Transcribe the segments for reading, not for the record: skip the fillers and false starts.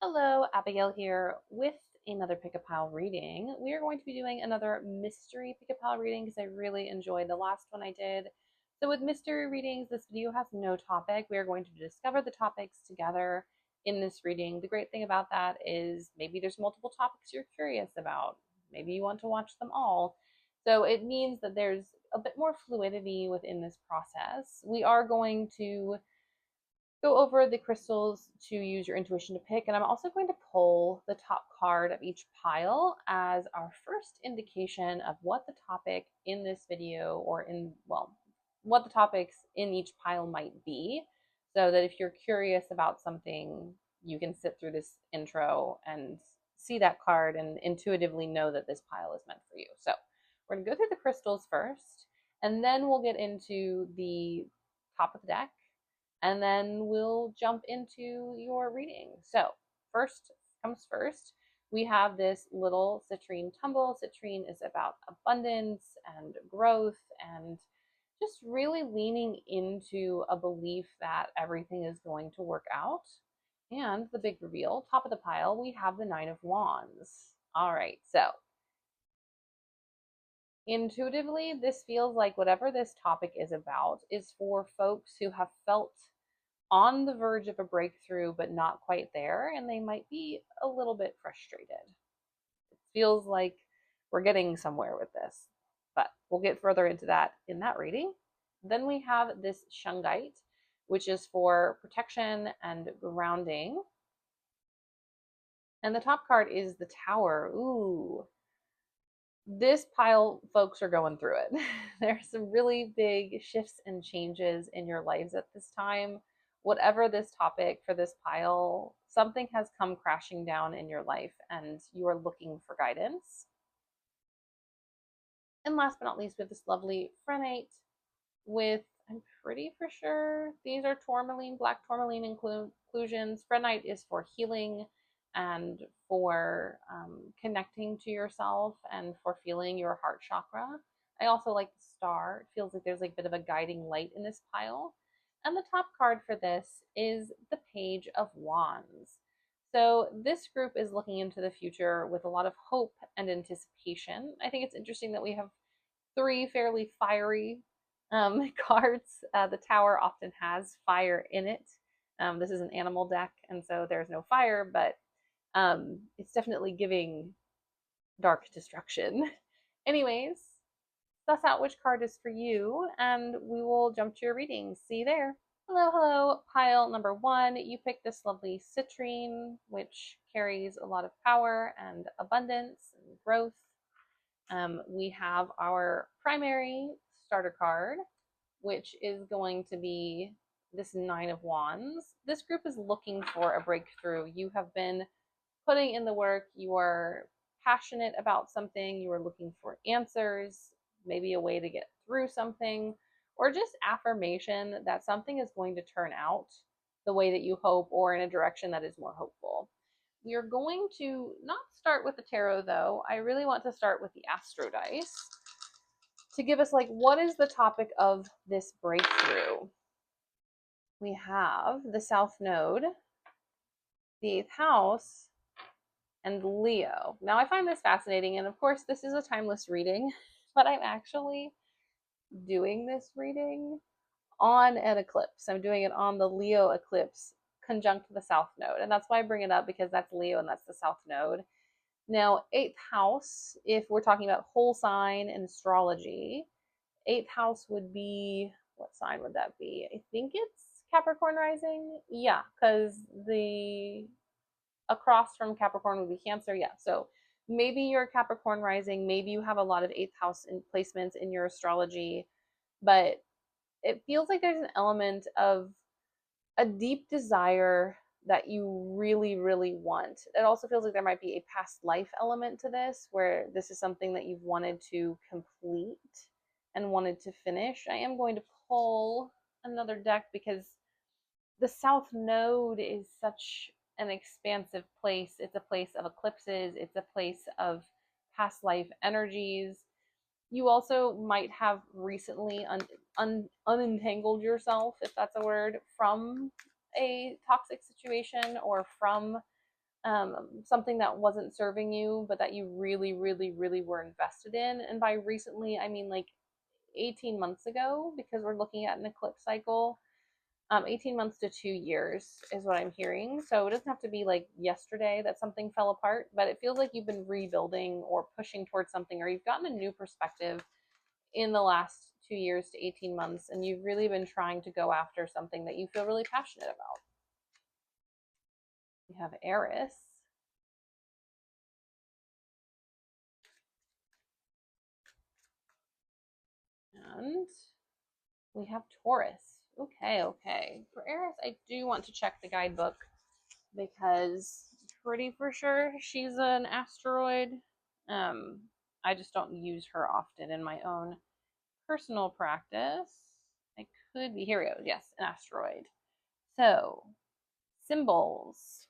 Hello, Abigail here with another Pick a Pile reading. We are going to be doing another mystery Pick a Pile reading because I really enjoyed the last one I did. So, with mystery readings, this video has no topic. We are going to discover the topics together in this reading. The great thing about that is maybe there's multiple topics you're curious about. Maybe you want to watch them all. So, it means that there's a bit more fluidity within this process. We are going to go over the crystals to use your intuition to pick. And I'm also going to pull the top card of each pile as our first indication of what the topic in this video what the topics in each pile might be. So that if you're curious about something, you can sit through this intro and see that card and intuitively know that this pile is meant for you. So we're going to go through the crystals first, and then we'll get into the top of the deck, and then we'll jump into your reading. So, first comes first, we have this little citrine tumble. Citrine is about abundance and growth and just really leaning into a belief that everything is going to work out. And the big reveal, top of the pile, we have the Nine of Wands. All right, so intuitively, this feels like whatever this topic is about is for folks who have felt on the verge of a breakthrough, but not quite there, and they might be a little bit frustrated. It feels like we're getting somewhere with this, but we'll get further into that in that reading. Then we have this shungite, which is for protection and grounding. And the top card is the Tower. Ooh, this pile, folks are going through it. There's some really big shifts and changes in your lives at this time. Whatever this topic for this pile, something has come crashing down in your life and you are looking for guidance. And last but not least, we have this lovely Phrenate with, I'm pretty for sure, these are tourmaline, black tourmaline inclusions. Phrenite is for healing and for connecting to yourself and for feeling your heart chakra. I also like the star. It feels like there's like a bit of a guiding light in this pile. And the top card for this is the Page of Wands. So this group is looking into the future with a lot of hope and anticipation. I think it's interesting that we have three fairly fiery cards. The Tower often has fire in it. This is an animal deck, and so there's no fire, but it's definitely giving dark destruction. Anyways, suss out which card is for you, and we will jump to your reading. See you there. Hello, hello, pile number one. You picked this lovely citrine, which carries a lot of power and abundance and growth. We have our primary starter card, which is going to be this Nine of Wands. This group is looking for a breakthrough. You have been putting in the work. You are passionate about something. You are looking for answers, maybe a way to get through something, or just affirmation that something is going to turn out the way that you hope or in a direction that is more hopeful. We are going to not start with the tarot, though. I really want to start with the astro dice to give us, like, what is the topic of this breakthrough? We have the South Node, the 8th house, and Leo. Now, I find this fascinating, and of course, this is a timeless reading, but I'm actually doing this reading on an eclipse. I'm doing it on the Leo eclipse conjunct the South Node, and that's why I bring it up, because that's Leo and that's the South Node. Now, 8th house, if we're talking about whole sign and astrology, 8th house would be, what sign would that be? I think it's Capricorn rising. Yeah, because the across from Capricorn would be Cancer. Yeah, so maybe you're Capricorn rising, maybe you have a lot of 8th house placements in your astrology, but it feels like there's an element of a deep desire that you really, really want. It also feels like there might be a past life element to this, where this is something that you've wanted to complete and wanted to finish. I am going to pull another deck because the South Node is such an expansive place. It's a place of eclipses, it's a place of past life energies. You also might have recently unentangled yourself, if that's a word, from a toxic situation or from something that wasn't serving you, but that you really, really, really were invested in. And by recently, I mean like 18 months ago, because we're looking at an eclipse cycle. 18 months to 2 years is what I'm hearing. So it doesn't have to be like yesterday that something fell apart, but it feels like you've been rebuilding or pushing towards something, or you've gotten a new perspective in the last 2 years to 18 months, and you've really been trying to go after something that you feel really passionate about. You have Eris. And we have Taurus. Okay, okay. For Eris, I do want to check the guidebook because pretty for sure she's an asteroid. Um, I just don't use her often in my own personal practice. I could be, here we go. Yes, an asteroid. So, symbols.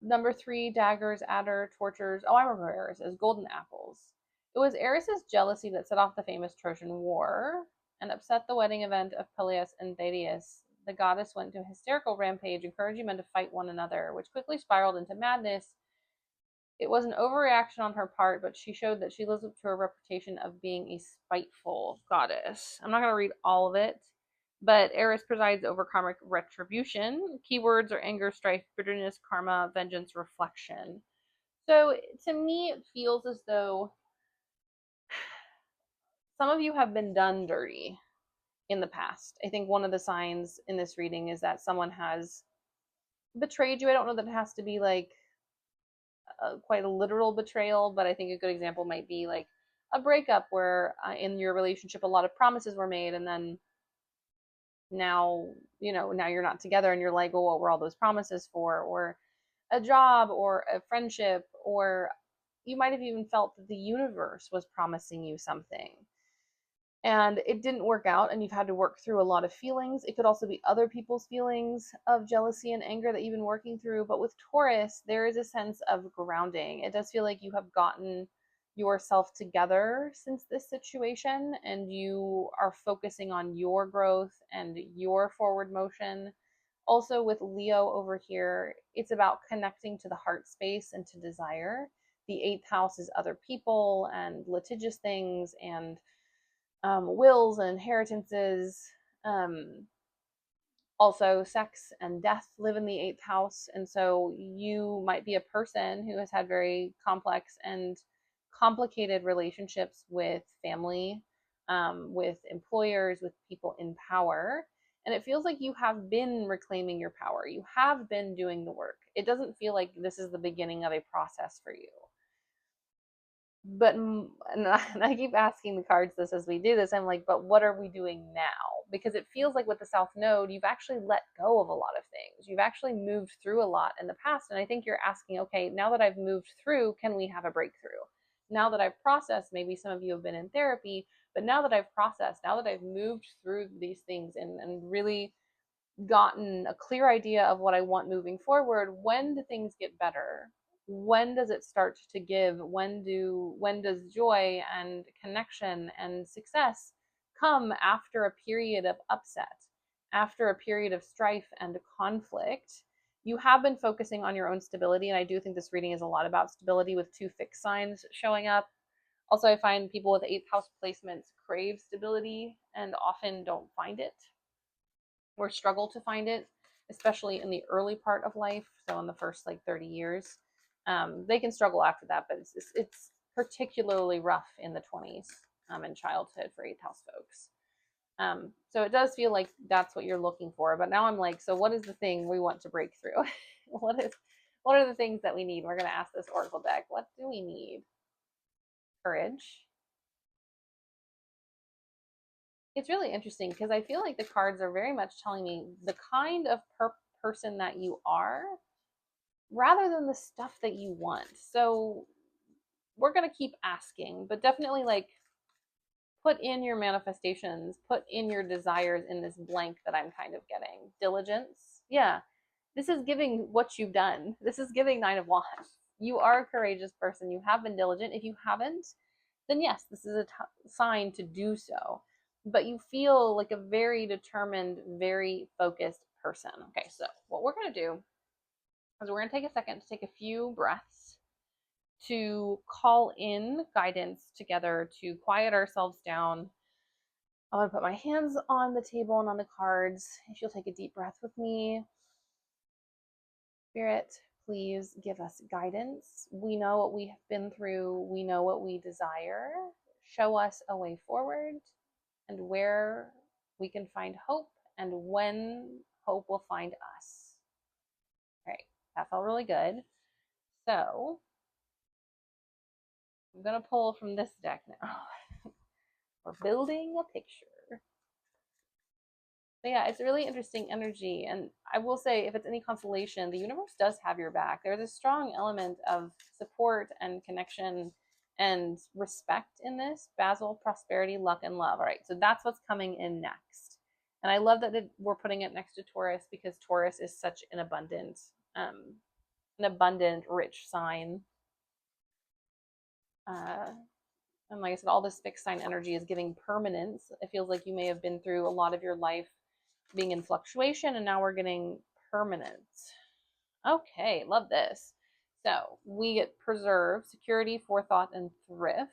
Number 3, daggers, adder, tortures. Oh, I remember Eris as golden apples. It was Eris's jealousy that set off the famous Trojan War and upset the wedding event of Peleus and Thaddeus. The goddess went to a hysterical rampage, encouraging men to fight one another, which quickly spiraled into madness. It was an overreaction on her part, but she showed that she lives up to her reputation of being a spiteful goddess. I'm not going to read all of it, but Eris presides over karmic retribution. Keywords are anger, strife, bitterness, karma, vengeance, reflection. So to me, it feels as though some of you have been done dirty in the past. I think one of the signs in this reading is that someone has betrayed you. I don't know that it has to be like quite a literal betrayal, but I think a good example might be like a breakup where in your relationship a lot of promises were made, and then now now you're not together and you're like, well, what were all those promises for? Or a job or a friendship, or you might have even felt that the universe was promising you something and it didn't work out, and you've had to work through a lot of feelings. It could also be other people's feelings of jealousy and anger that you've been working through. But with Taurus, there is a sense of grounding. It does feel like you have gotten yourself together since this situation, and you are focusing on your growth and your forward motion. Also, with Leo over here, it's about connecting to the heart space and to desire. The eighth house is other people and litigious things and wills and inheritances. Um, Also, sex and death live in the eighth house. And so you might be a person who has had very complex and complicated relationships with family, with employers, with people in power. And it feels like you have been reclaiming your power. You have been doing the work. It doesn't feel like this is the beginning of a process for you. But and I keep asking the cards this as we do this. I'm like, but what are we doing now? Because it feels like with the South Node, you've actually let go of a lot of things. You've actually moved through a lot in the past. And I think you're asking, okay, now that I've moved through, can we have a breakthrough? Now that I've processed, maybe some of you have been in therapy, but now that I've processed, now that I've moved through these things and really gotten a clear idea of what I want moving forward, when do things get better? When does it start to give? When does joy and connection and success come after a period of upset, after a period of strife and conflict? You have been focusing on your own stability, and I do think this reading is a lot about stability with 2 fixed signs showing up. Also, I find people with 8th house placements crave stability and often don't find it or struggle to find it, especially in the early part of life. So in the first like 30 years, they can struggle after that, but it's particularly rough in the 20s and childhood for 8th house folks. So it does feel like that's what you're looking for. But now I'm like, so what is the thing we want to break through? What are the things that we need? We're going to ask this oracle deck. What do we need? Courage. It's really interesting because I feel like the cards are very much telling me the kind of person that you are rather than the stuff that you want. So we're going to keep asking, but definitely like put in your manifestations, put in your desires in this blank that I'm kind of getting. Diligence. Yeah. This is giving what you've done. This is giving 9 of Wands. You are a courageous person. You have been diligent. If you haven't, then yes, this is a sign to do so. But you feel like a very determined, very focused person. Okay, so what we're going to do So we're going to take a second to take a few breaths to call in guidance together to quiet ourselves down. I'm going to put my hands on the table and on the cards. If you'll take a deep breath with me. Spirit, please give us guidance. We know what we have been through, we know what we desire. Show us a way forward and where we can find hope and when hope will find us. All right, that felt really good. So I'm going to pull from this deck now. We're building a picture. But yeah, it's a really interesting energy. And I will say, if it's any consolation, the universe does have your back. There's a strong element of support and connection and respect in this. Basil, prosperity, luck, and love. All right, so that's what's coming in next. And I love that we're putting it next to Taurus because Taurus is such an abundant, rich sign. And like I said, all this fixed sign energy is giving permanence. It feels like you may have been through a lot of your life being in fluctuation, and now we're getting permanence. Okay, love this. So we get preserve, security, forethought, and thrift.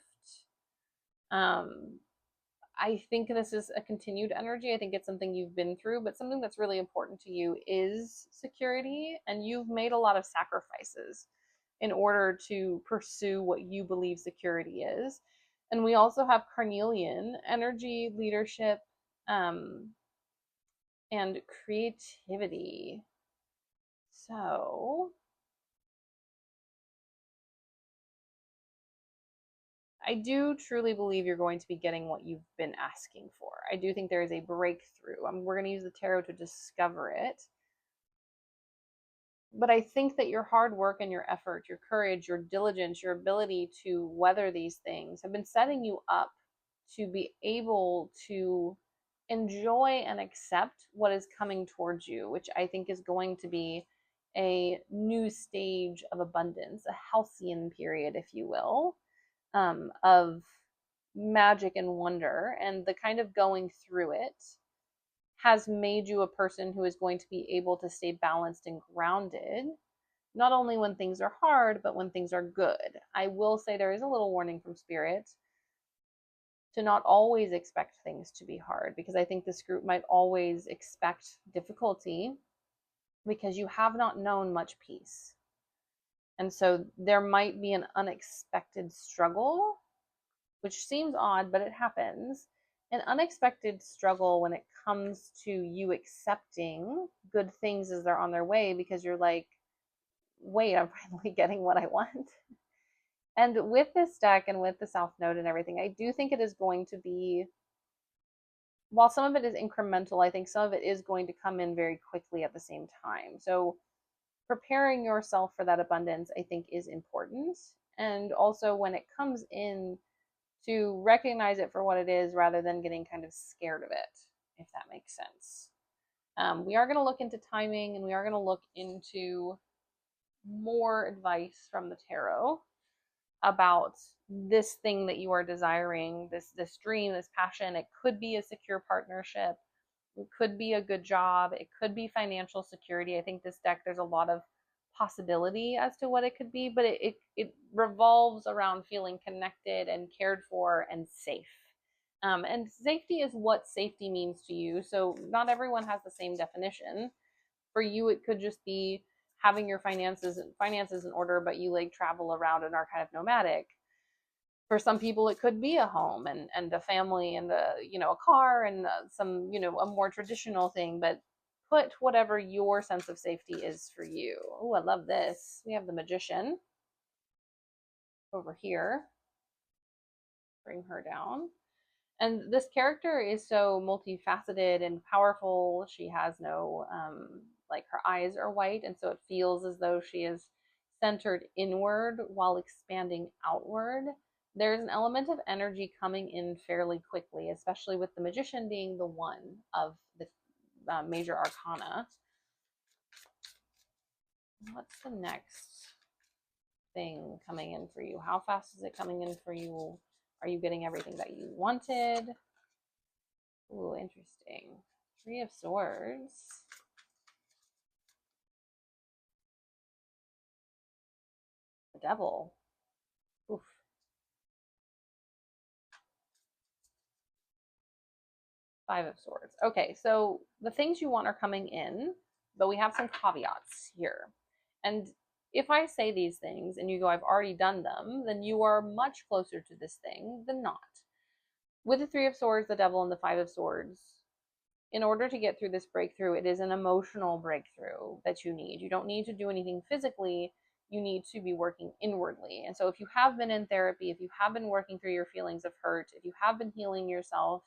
I think this is a continued energy. I think it's something you've been through, but something that's really important to you is security, and you've made a lot of sacrifices in order to pursue what you believe security is. And we also have carnelian energy, leadership, and creativity. So I do truly believe you're going to be getting what you've been asking for. I do think there is a breakthrough. We're going to use the tarot to discover it. But I think that your hard work and your effort, your courage, your diligence, your ability to weather these things have been setting you up to be able to enjoy and accept what is coming towards you, which I think is going to be a new stage of abundance, a halcyon period, if you will, of magic and wonder. And the kind of going through it has made you a person who is going to be able to stay balanced and grounded, not only when things are hard, but when things are good. I will say there is a little warning from Spirit to not always expect things to be hard, because I think this group might always expect difficulty because you have not known much peace. And so there might be an unexpected struggle, which seems odd, but it happens. An unexpected struggle when it comes to you accepting good things as they're on their way, because you're like, wait, I'm finally getting what I want. And with this deck and with the South Node and everything, I do think it is going to be, while some of it is incremental, I think some of it is going to come in very quickly at the same time. So preparing yourself for that abundance, I think, is important. And also when it comes in, to recognize it for what it is rather than getting kind of scared of it, if that makes sense. We are going to look into timing, and we are going to look into more advice from the tarot about this thing that you are desiring, this dream, this passion. It could be a secure partnership, it could be a good job, it could be financial security. I think this deck, there's a lot of possibility as to what it could be, but it revolves around feeling connected and cared for and safe. And safety is what safety means to you. So not everyone has the same definition. For you, it could just be having your finances in order, but you like travel around and are kind of nomadic. For some people, it could be a home and a family and a car and some a more traditional thing. But put whatever your sense of safety is for you. Oh, I love this. We have the Magician over here. Bring her down. And this character is so multifaceted and powerful. She has no, like, her eyes are white, and so it feels as though she is centered inward while expanding outward. There's an element of energy coming in fairly quickly, especially with the Magician being the one of the major arcana. What's the next thing coming in for you? How fast is it coming in for you? Are you getting everything that you wanted? Ooh, interesting. Three of Swords. The devil. Oof. Five of Swords. Okay, so the things you want are coming in, but we have some caveats here. And if I say these things and you go, I've already done them, then you are much closer to this thing than not. With the Three of Swords, the Devil, and the Five of Swords, in order to get through this breakthrough, it is an emotional breakthrough that you need. You don't need to do anything physically. You need to be working inwardly. And so if you have been in therapy, if you have been working through your feelings of hurt, if you have been healing yourself,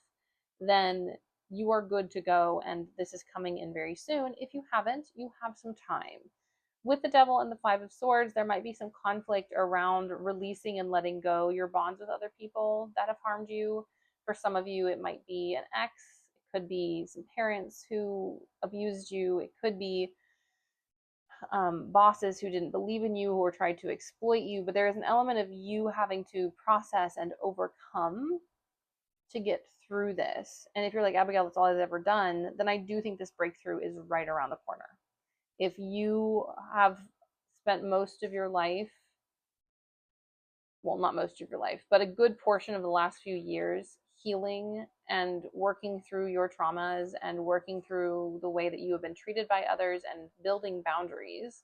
then you are good to go. And this is coming in very soon. If you haven't, you have some time. With the Devil and the Five of Swords, there might be some conflict around releasing and letting go your bonds with other people that have harmed you. For some of you, it might be an ex, it could be some parents who abused you, it could be bosses who didn't believe in you or tried to exploit you. But there is an element of you having to process and overcome to get through this. And if you're like, Abigail, that's all I've ever done, then I do think this breakthrough is right around the corner. If you have spent most of your life, well, not most of your life, but a good portion of the last few years healing and working through your traumas and working through the way that you have been treated by others and building boundaries,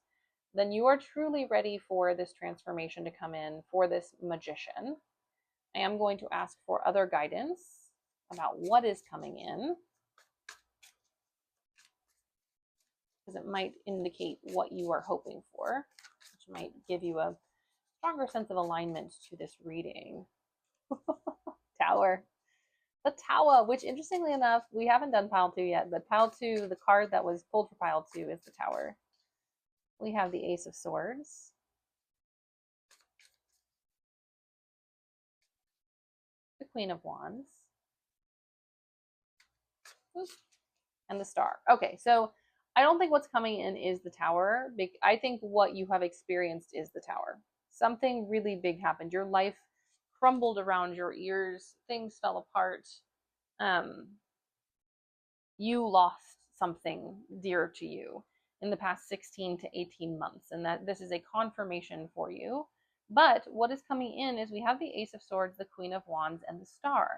then you are truly ready for this transformation to come in for this magician. I am going to ask for other guidance about what is coming in, because it might indicate what you are hoping for, which might give you a stronger sense of alignment to this reading. Tower. The Tower, which interestingly enough, we haven't done pile 2 yet, but pile 2, the card that was pulled for pile 2 is the Tower. We have the Ace of Swords. The Queen of Wands. And the Star. Okay, so I don't think what's coming in is the Tower. I think what you have experienced is the Tower. Something really big happened. Your life crumbled around your ears. Things fell apart. You lost something dear to you in the past 16 to 18 months, and that this is a confirmation for you. But what is coming in is we have the Ace of Swords, the Queen of Wands, and the Star.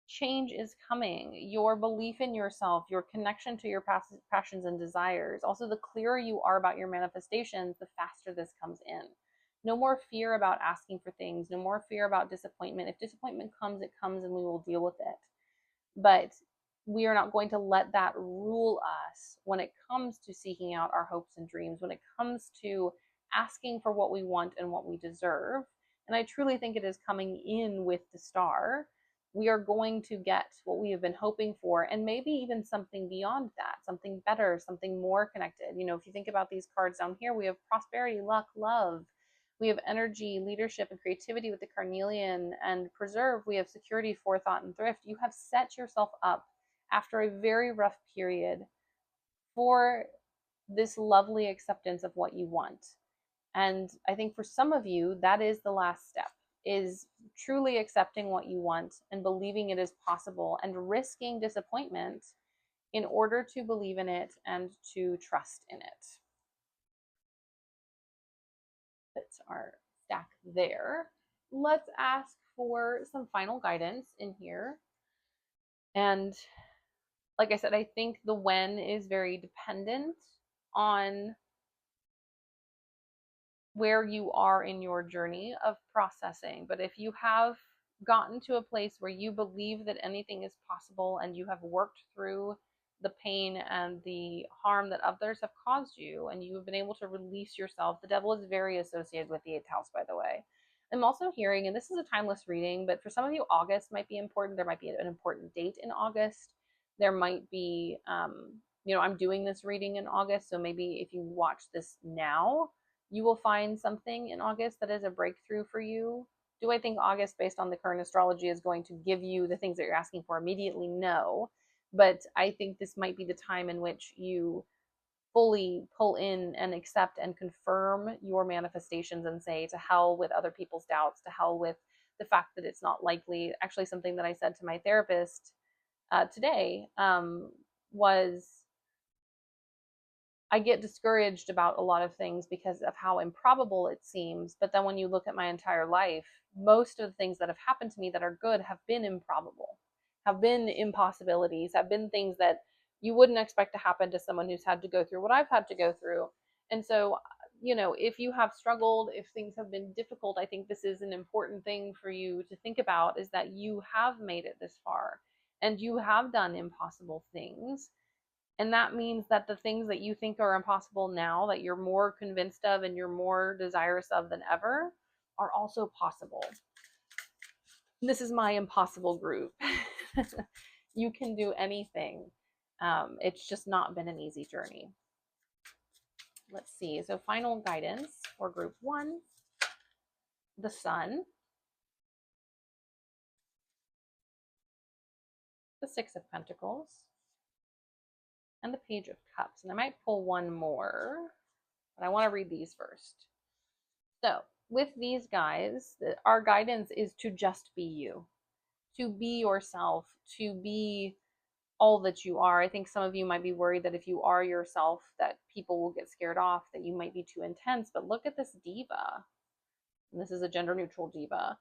Change is coming. Your belief in yourself, your connection to your passions and desires, also the clearer you are about your manifestations, the faster this comes in. No more fear about asking for things, no more fear about disappointment. If disappointment comes, it comes and we will deal with it. But we are not going to let that rule us when it comes to seeking out our hopes and dreams, when it comes to asking for what we want and what we deserve. And I truly think it is coming in with the Star. We are going to get what we have been hoping for, and maybe even something beyond that, something better, something more connected. You know, if you think about these cards down here, we have prosperity, luck, love. We have energy, leadership, and creativity with the carnelian, and preserve. We have security, forethought, and thrift. You have set yourself up after a very rough period for this lovely acceptance of what you want. And I think for some of you, that is the last step, is truly accepting what you want and believing it is possible and risking disappointment in order to believe in it and to trust in it. That's our stack there. Let's ask for some final guidance in here. And like I said, I think the when is very dependent on where you are in your journey of processing. But if you have gotten to a place where you believe that anything is possible and you have worked through the pain and the harm that others have caused you and you have been able to release yourself, the devil is very associated with the 8th house, by the way. I'm also hearing, and this is a timeless reading, but for some of you, August might be important. There might be an important date in August. There might be, I'm doing this reading in August, so maybe if you watch this now, you will find something in August that is a breakthrough for you. Do I think August, based on the current astrology, is going to give you the things that you're asking for immediately? No. But I think this might be the time in which you fully pull in and accept and confirm your manifestations and say, to hell with other people's doubts, to hell with the fact that it's not likely. Actually, something that I said to my therapist today was, I get discouraged about a lot of things because of how improbable it seems. But then when you look at my entire life, most of the things that have happened to me that are good have been improbable, have been impossibilities, have been things that you wouldn't expect to happen to someone who's had to go through what I've had to go through. And so, if you have struggled, if things have been difficult, I think this is an important thing for you to think about, is that you have made it this far and you have done impossible things. And that means that the things that you think are impossible now, that you're more convinced of and you're more desirous of than ever, are also possible. This is my impossible group. You can do anything. It's just not been an easy journey. Let's see. So, final guidance for group one: the Sun, the Six of Pentacles, and the Page of Cups. And I might pull one more, but I want to read these first. So, with these guys, our guidance is to just be you, to be yourself, to be all that you are. I think some of you might be worried that if you are yourself, that people will get scared off, that you might be too intense. But look at this diva. And this is a gender neutral diva.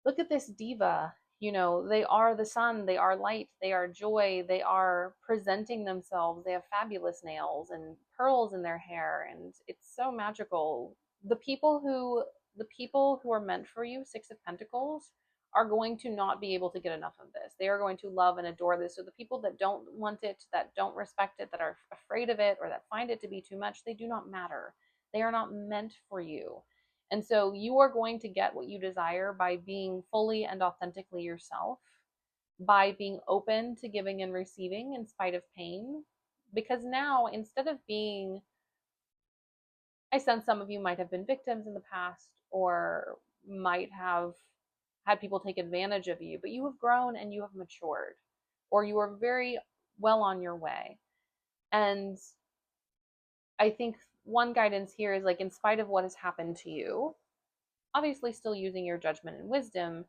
Look at this diva. They are the sun, they are light, they are joy, they are presenting themselves. They have fabulous nails and pearls in their hair, and it's so magical. The people who are meant for you, Six of Pentacles, are going to not be able to get enough of this. They are going to love and adore this. So the people that don't want it, that don't respect it, that are afraid of it, or that find it to be too much, they do not matter. They are not meant for you. And so you are going to get what you desire by being fully and authentically yourself, by being open to giving and receiving in spite of pain. Because now, instead of being, I sense some of you might have been victims in the past, or might have had people take advantage of you, but you have grown and you have matured, or you are very well on your way. And I think one guidance here is, like, in spite of what has happened to you, obviously still using your judgment and wisdom,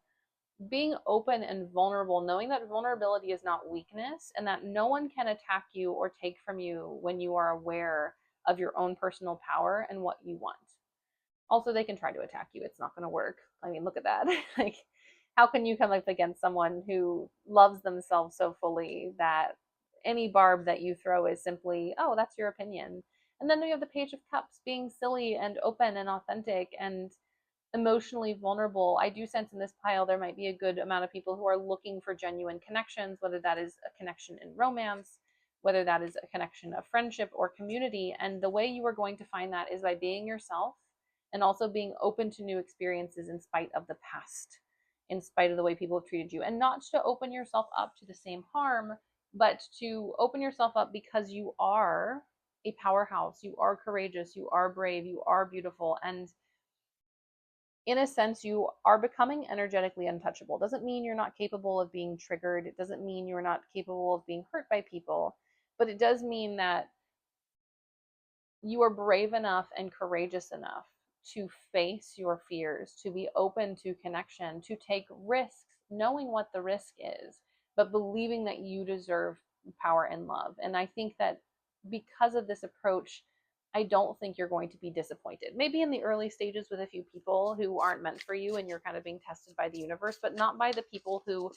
being open and vulnerable, knowing that vulnerability is not weakness, and that no one can attack you or take from you when you are aware of your own personal power and what you want. Also, they can try to attack you. It's not going to work. I mean, look at that. Like, how can you come up against someone who loves themselves so fully that any barb that you throw is simply, oh, that's your opinion? And then we have the Page of Cups, being silly and open and authentic and emotionally vulnerable. I do sense in this pile there might be a good amount of people who are looking for genuine connections, whether that is a connection in romance, whether that is a connection of friendship or community. And the way you are going to find that is by being yourself, and also being open to new experiences in spite of the past, in spite of the way people have treated you. And not to open yourself up to the same harm, but to open yourself up because you are a powerhouse, you are courageous, you are brave, you are beautiful. And in a sense, you are becoming energetically untouchable. It doesn't mean you're not capable of being triggered. It doesn't mean you're not capable of being hurt by people, but it does mean that you are brave enough and courageous enough to face your fears, to be open to connection, to take risks, knowing what the risk is, but believing that you deserve power and love. And I think that because of this approach, I don't think you're going to be disappointed. Maybe in the early stages with a few people who aren't meant for you and you're kind of being tested by the universe, but not by the people who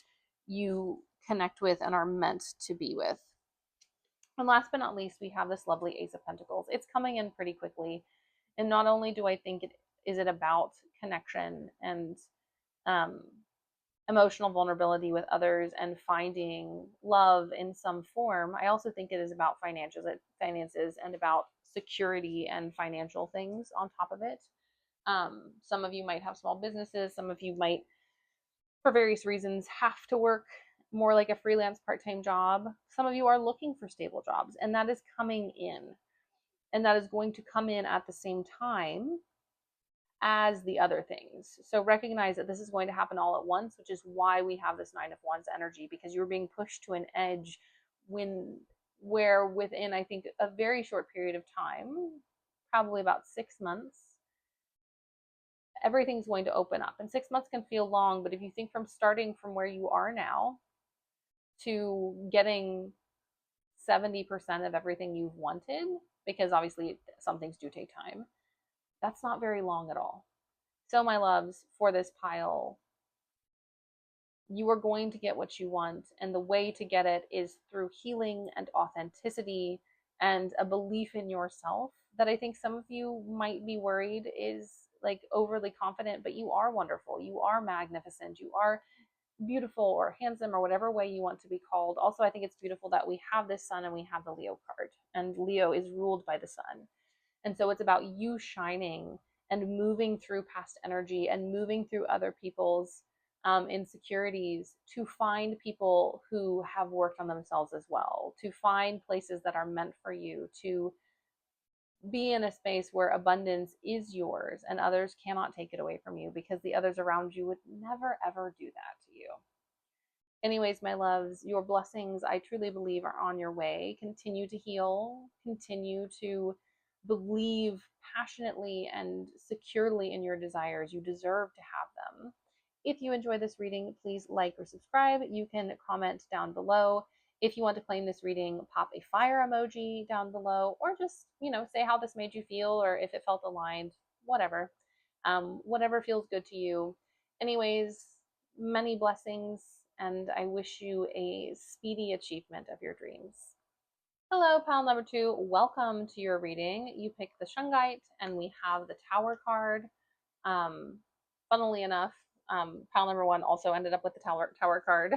you connect with and are meant to be with. And last but not least, we have this lovely Ace of Pentacles. It's coming in pretty quickly. And not only do I think it about connection and um, emotional vulnerability with others and finding love in some form, I also think it is about finances and about security and financial things on top of it. Some of you might have small businesses. Some of you might, for various reasons, have to work more like a freelance part-time job. Some of you are looking for stable jobs, and that is coming in. And that is going to come in at the same time as the other things. So recognize that this is going to happen all at once, which is why we have this Nine of Wands energy, because you're being pushed to an edge where within, I think, a very short period of time, probably about 6 months, everything's going to open up. And 6 months can feel long, but if you think from starting from where you are now to getting 70% of everything you've wanted, because obviously some things do take time. That's not very long at all. So, my loves, for this pile, you are going to get what you want. And the way to get it is through healing and authenticity and a belief in yourself that I think some of you might be worried is like overly confident, but you are wonderful. You are magnificent. You are beautiful or handsome or whatever way you want to be called. Also, I think it's beautiful that we have this sun and we have the Leo card, and Leo is ruled by the sun. And so it's about you shining and moving through past energy and moving through other people's insecurities to find people who have worked on themselves as well, to find places that are meant for you, to be in a space where abundance is yours and others cannot take it away from you, because the others around you would never ever do that to you. Anyways, my loves, your blessings, I truly believe, are on your way. Continue to heal, continue to believe passionately and securely in your desires. You deserve to have them. If you enjoy this reading, please like or subscribe. You can comment down below. If you want to claim this reading, pop a fire emoji down below, or just, say how this made you feel or if it felt aligned, whatever. Whatever feels good to you. Anyways, many blessings, and I wish you a speedy achievement of your dreams. Hello, pile number 2. Welcome to your reading. You picked the Shungite, and we have the Tower card. Funnily enough, pile number 1 also ended up with the Tower card.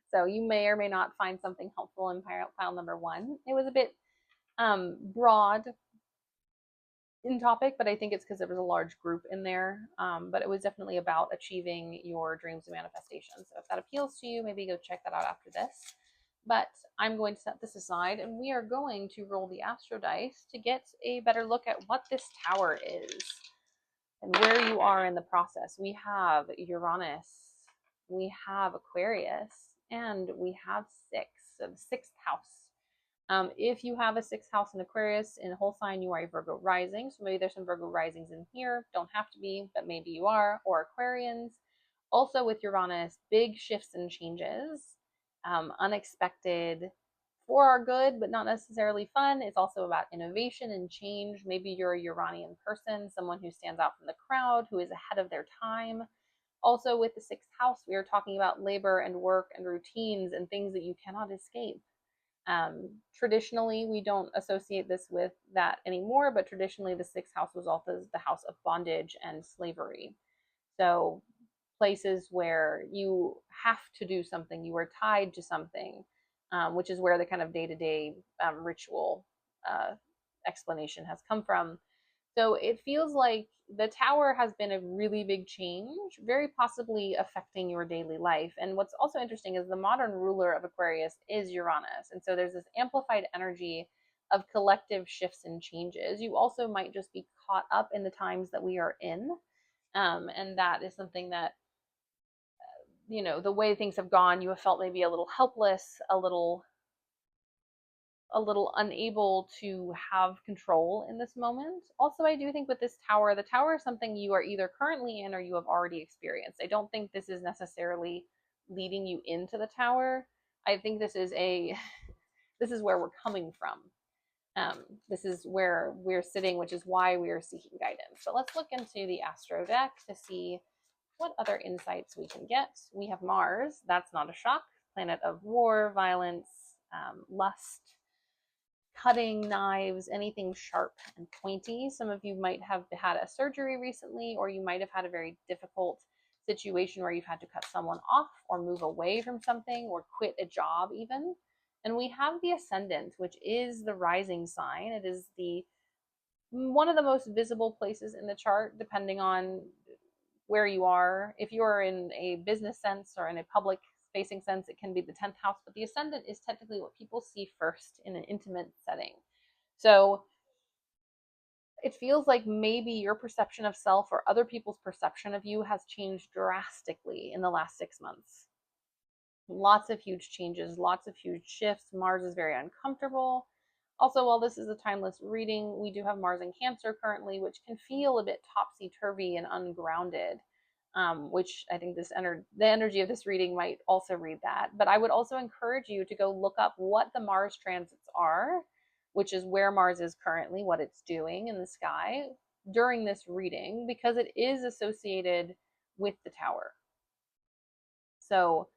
So you may or may not find something helpful in pile number 1. It was a bit broad in topic, but I think it's because there was a large group in there. But it was definitely about achieving your dreams and manifestation. So if that appeals to you, maybe go check that out after this. But I'm going to set this aside, and we are going to roll the Astro Dice to get a better look at what this tower is and where you are in the process. We have Uranus, we have Aquarius, and we have 6, so the 6th house. If you have a 6th house in Aquarius in a whole sign, you are a Virgo rising. So maybe there's some Virgo risings in here. Don't have to be, but maybe you are, or Aquarians. Also with Uranus, big shifts and changes, unexpected for our good, but not necessarily fun. It's also about innovation and change. Maybe you're a Uranian person, someone who stands out from the crowd, who is ahead of their time. Also with the 6th house, we are talking about labor and work and routines and things that you cannot escape. Traditionally, we don't associate this with that anymore, but traditionally the 6th house was also the house of bondage and slavery. So places where you have to do something, you are tied to something, which is where the kind of day-to-day ritual explanation has come from. So it feels like the tower has been a really big change, very possibly affecting your daily life. And what's also interesting is the modern ruler of Aquarius is Uranus. And so there's this amplified energy of collective shifts and changes. You also might just be caught up in the times that we are in. And that is something that, the way things have gone, you have felt maybe a little helpless, a little unable to have control in this moment. Also, I do think with this tower, the tower is something you are either currently in or you have already experienced. I don't think this is necessarily leading you into the tower. I think this is where we're coming from. This is where we're sitting, which is why we are seeking guidance. So let's look into the Astro deck to see what other insights we can get. We have Mars. That's not a shock. Planet of war, violence, lust, cutting, knives, anything sharp and pointy. Some of you might have had a surgery recently, or you might have had a very difficult situation where you've had to cut someone off or move away from something or quit a job even. And we have the Ascendant, which is the rising sign. It is one of the most visible places in the chart, depending on where you are. If you are in a business sense or in a public facing sense, it can be the 10th house, but the Ascendant is technically what people see first in an intimate setting. So it feels like maybe your perception of self or other people's perception of you has changed drastically in the last 6 months. Lots of huge changes, lots of huge shifts. Mars is very uncomfortable. Also, while this is a timeless reading, we do have Mars in Cancer currently, which can feel a bit topsy-turvy and ungrounded, which I think the energy of this reading might also read that. But I would also encourage you to go look up what the Mars transits are, which is where Mars is currently, what it's doing in the sky during this reading, because it is associated with the tower. So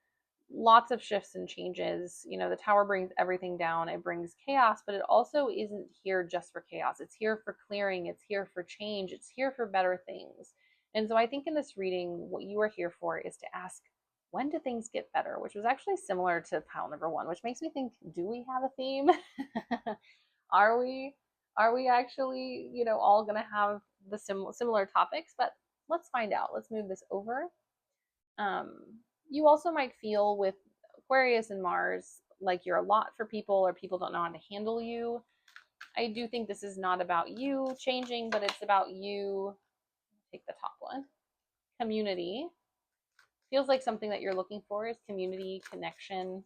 lots of shifts and changes. You know, the tower brings everything down, it brings chaos, but it also isn't here just for chaos. It's here for clearing, it's here for change, it's here for better things. And so I think in this reading, what you are here for is to ask, when do things get better? Which was actually similar to pile number one, which makes me think, do we have a theme? are we are we actually, you know, all gonna have the similar topics? But let's find out. Let's move this over. um, you also might feel with Aquarius and Mars like you're a lot for people, or people don't know how to handle you. I do think this is not about you changing, but it's about you. Take the top one. Community. Feels like something that you're looking for is community, connection,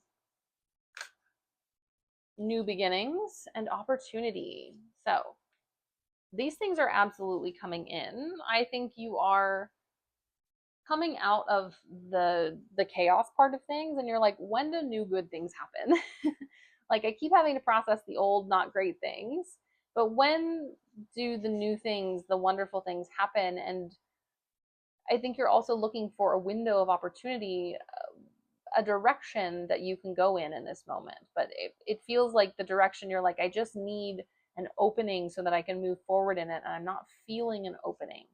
new beginnings, and opportunity. So these things are absolutely coming in. I think you are coming out of the chaos part of things, and you're like, when do new good things happen? Like, I keep having to process the old not great things, but when do the new things, the wonderful things happen? And I think you're also looking for a window of opportunity, a direction that you can go in this moment. But it feels like the direction you're like, I just need an opening so that I can move forward in it, and I'm not feeling an opening.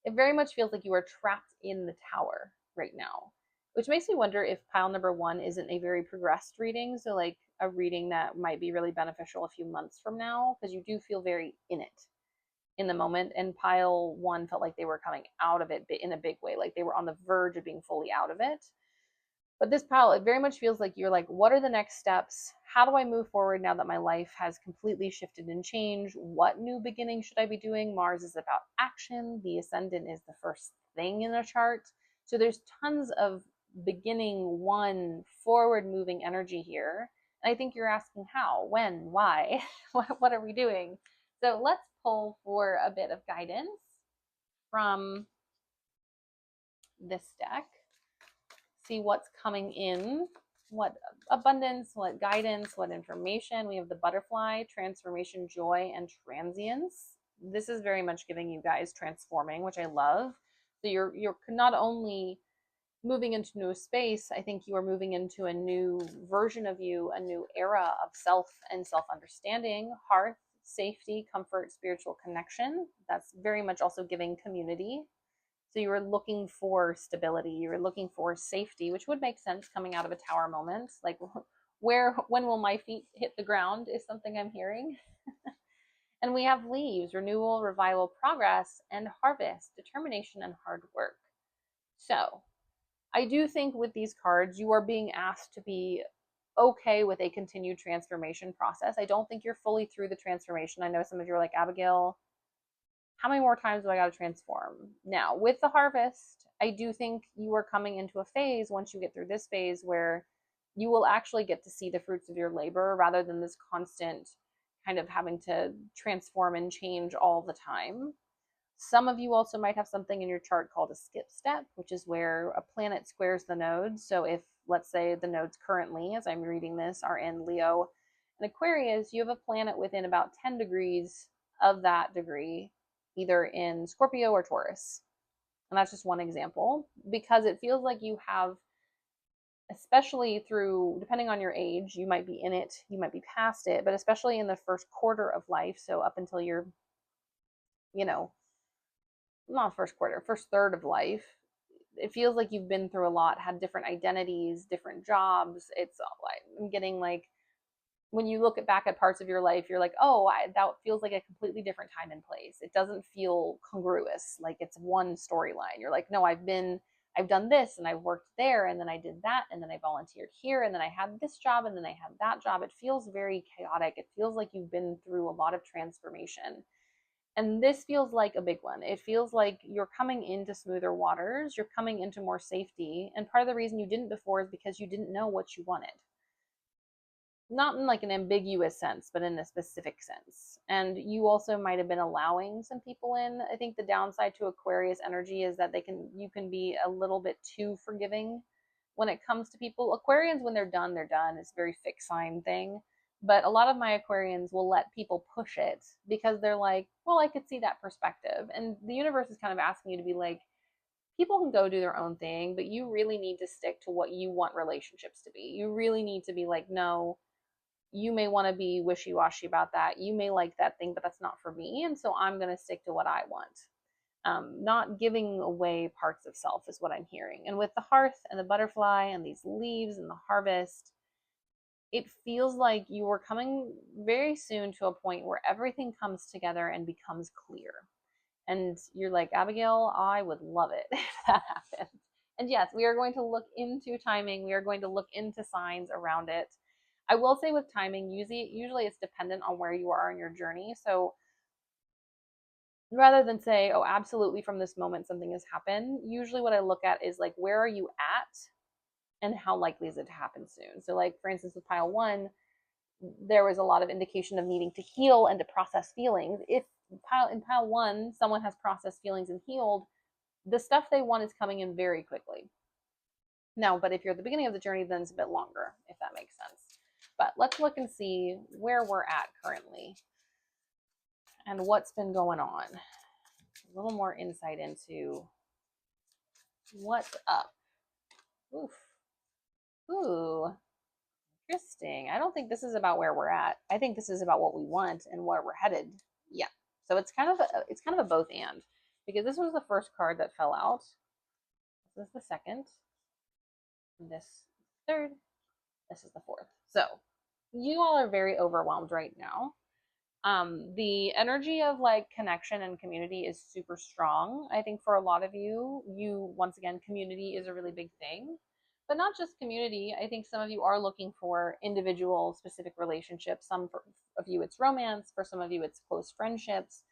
It very much feels like you are trapped in the tower right now, which makes me wonder if pile number one isn't a very progressed reading. So, like, a reading that might be really beneficial a few months from now, because you do feel very in it in the moment. And pile one felt like they were coming out of it in a big way, like they were on the verge of being fully out of it. But this pile, it very much feels like you're like, what are the next steps? How do I move forward now that my life has completely shifted and changed? What new beginning should I be doing? Mars is about action. The ascendant is the first thing in a chart. So there's tons of beginning one, forward moving energy here. And I think you're asking how, when, why, what are we doing? So let's pull for a bit of guidance from this deck. See what's coming in, what abundance, what guidance, what information. We have the butterfly, transformation, joy, and transience. This is very much giving you guys transforming, which I love. So you're not only moving into new space, I think you are moving into a new version of you, a new era of self and self-understanding, hearth, safety, comfort, spiritual connection. That's very much also giving community. So you were looking for stability, you were looking for safety, which would make sense coming out of a tower moment. Like, when will my feet hit the ground is something I'm hearing. And we have leaves, renewal, revival, progress, and harvest, determination, and hard work. So I do think with these cards, you are being asked to be okay with a continued transformation process. I don't think you're fully through the transformation. I know some of you are like, Abigail, how many more times do I got to transform? Now, with the harvest, I do think you are coming into a phase, once you get through this phase, where you will actually get to see the fruits of your labor, rather than this constant kind of having to transform and change all the time. Some of you also might have something in your chart called a skip step, which is where a planet squares the nodes. So if, let's say, the nodes currently, as I'm reading this, are in Leo and Aquarius, you have a planet within about 10 degrees of that degree, either in Scorpio or Taurus. And that's just one example, because it feels like you have, especially through, depending on your age, you might be in it, you might be past it, but especially in the first quarter of life, so up until you're, you know, not first quarter, first third of life, it feels like you've been through a lot, had different identities, different jobs. It's, I'm getting like, when you look back at parts of your life, you're like, oh, that feels like a completely different time and place. It doesn't feel congruous, like it's one storyline. You're like, no, I've done this, and I've worked there, and then I did that, and then I volunteered here, and then I had this job, and then I had that job. It feels very chaotic. It feels like you've been through a lot of transformation. And this feels like a big one. It feels like you're coming into smoother waters, you're coming into more safety. And part of the reason you didn't before is because you didn't know what you wanted. Not in like an ambiguous sense, but in a specific sense. And you also might have been allowing some people in. I think the downside to Aquarius energy is that you can be a little bit too forgiving when it comes to people. Aquarians, when they're done, they're done. It's a very fixed sign thing. But a lot of my Aquarians will let people push it because they're like, well, I could see that perspective. And the universe is kind of asking you to be like, people can go do their own thing, but you really need to stick to what you want relationships to be. You really need to be like, no, you may want to be wishy washy about that. You may like that thing, but that's not for me. And so I'm going to stick to what I want. Not giving away parts of self is what I'm hearing. And with the hearth and the butterfly and these leaves and the harvest, it feels like you are coming very soon to a point where everything comes together and becomes clear. And you're like, Abigail, I would love it if that happened. And yes, we are going to look into timing. We are going to look into signs around it. I will say with timing, usually it's dependent on where you are in your journey. So rather than say, oh, absolutely from this moment something has happened, usually what I look at is like, where are you at and how likely is it to happen soon? So, like, for instance, with pile one, there was a lot of indication of needing to heal and to process feelings. If in pile one, someone has processed feelings and healed, the stuff they want is coming in very quickly. Now, but if you're at the beginning of the journey, then it's a bit longer, if that makes sense. But let's look and see where we're at currently and what's been going on. A little more insight into what's up. Oof. Ooh. Interesting. I don't think this is about where we're at. I think this is about what we want and where we're headed. Yeah. So it's kind of a both and, because this was the first card that fell out. This is the second. And this third. This is the fourth. So you all are very overwhelmed right now. The energy of like connection and community is super strong. I think for a lot of you, once again, community is a really big thing, but not just community. I think some of you are looking for individual specific relationships. Of you it's romance, for some of you it's close friendships,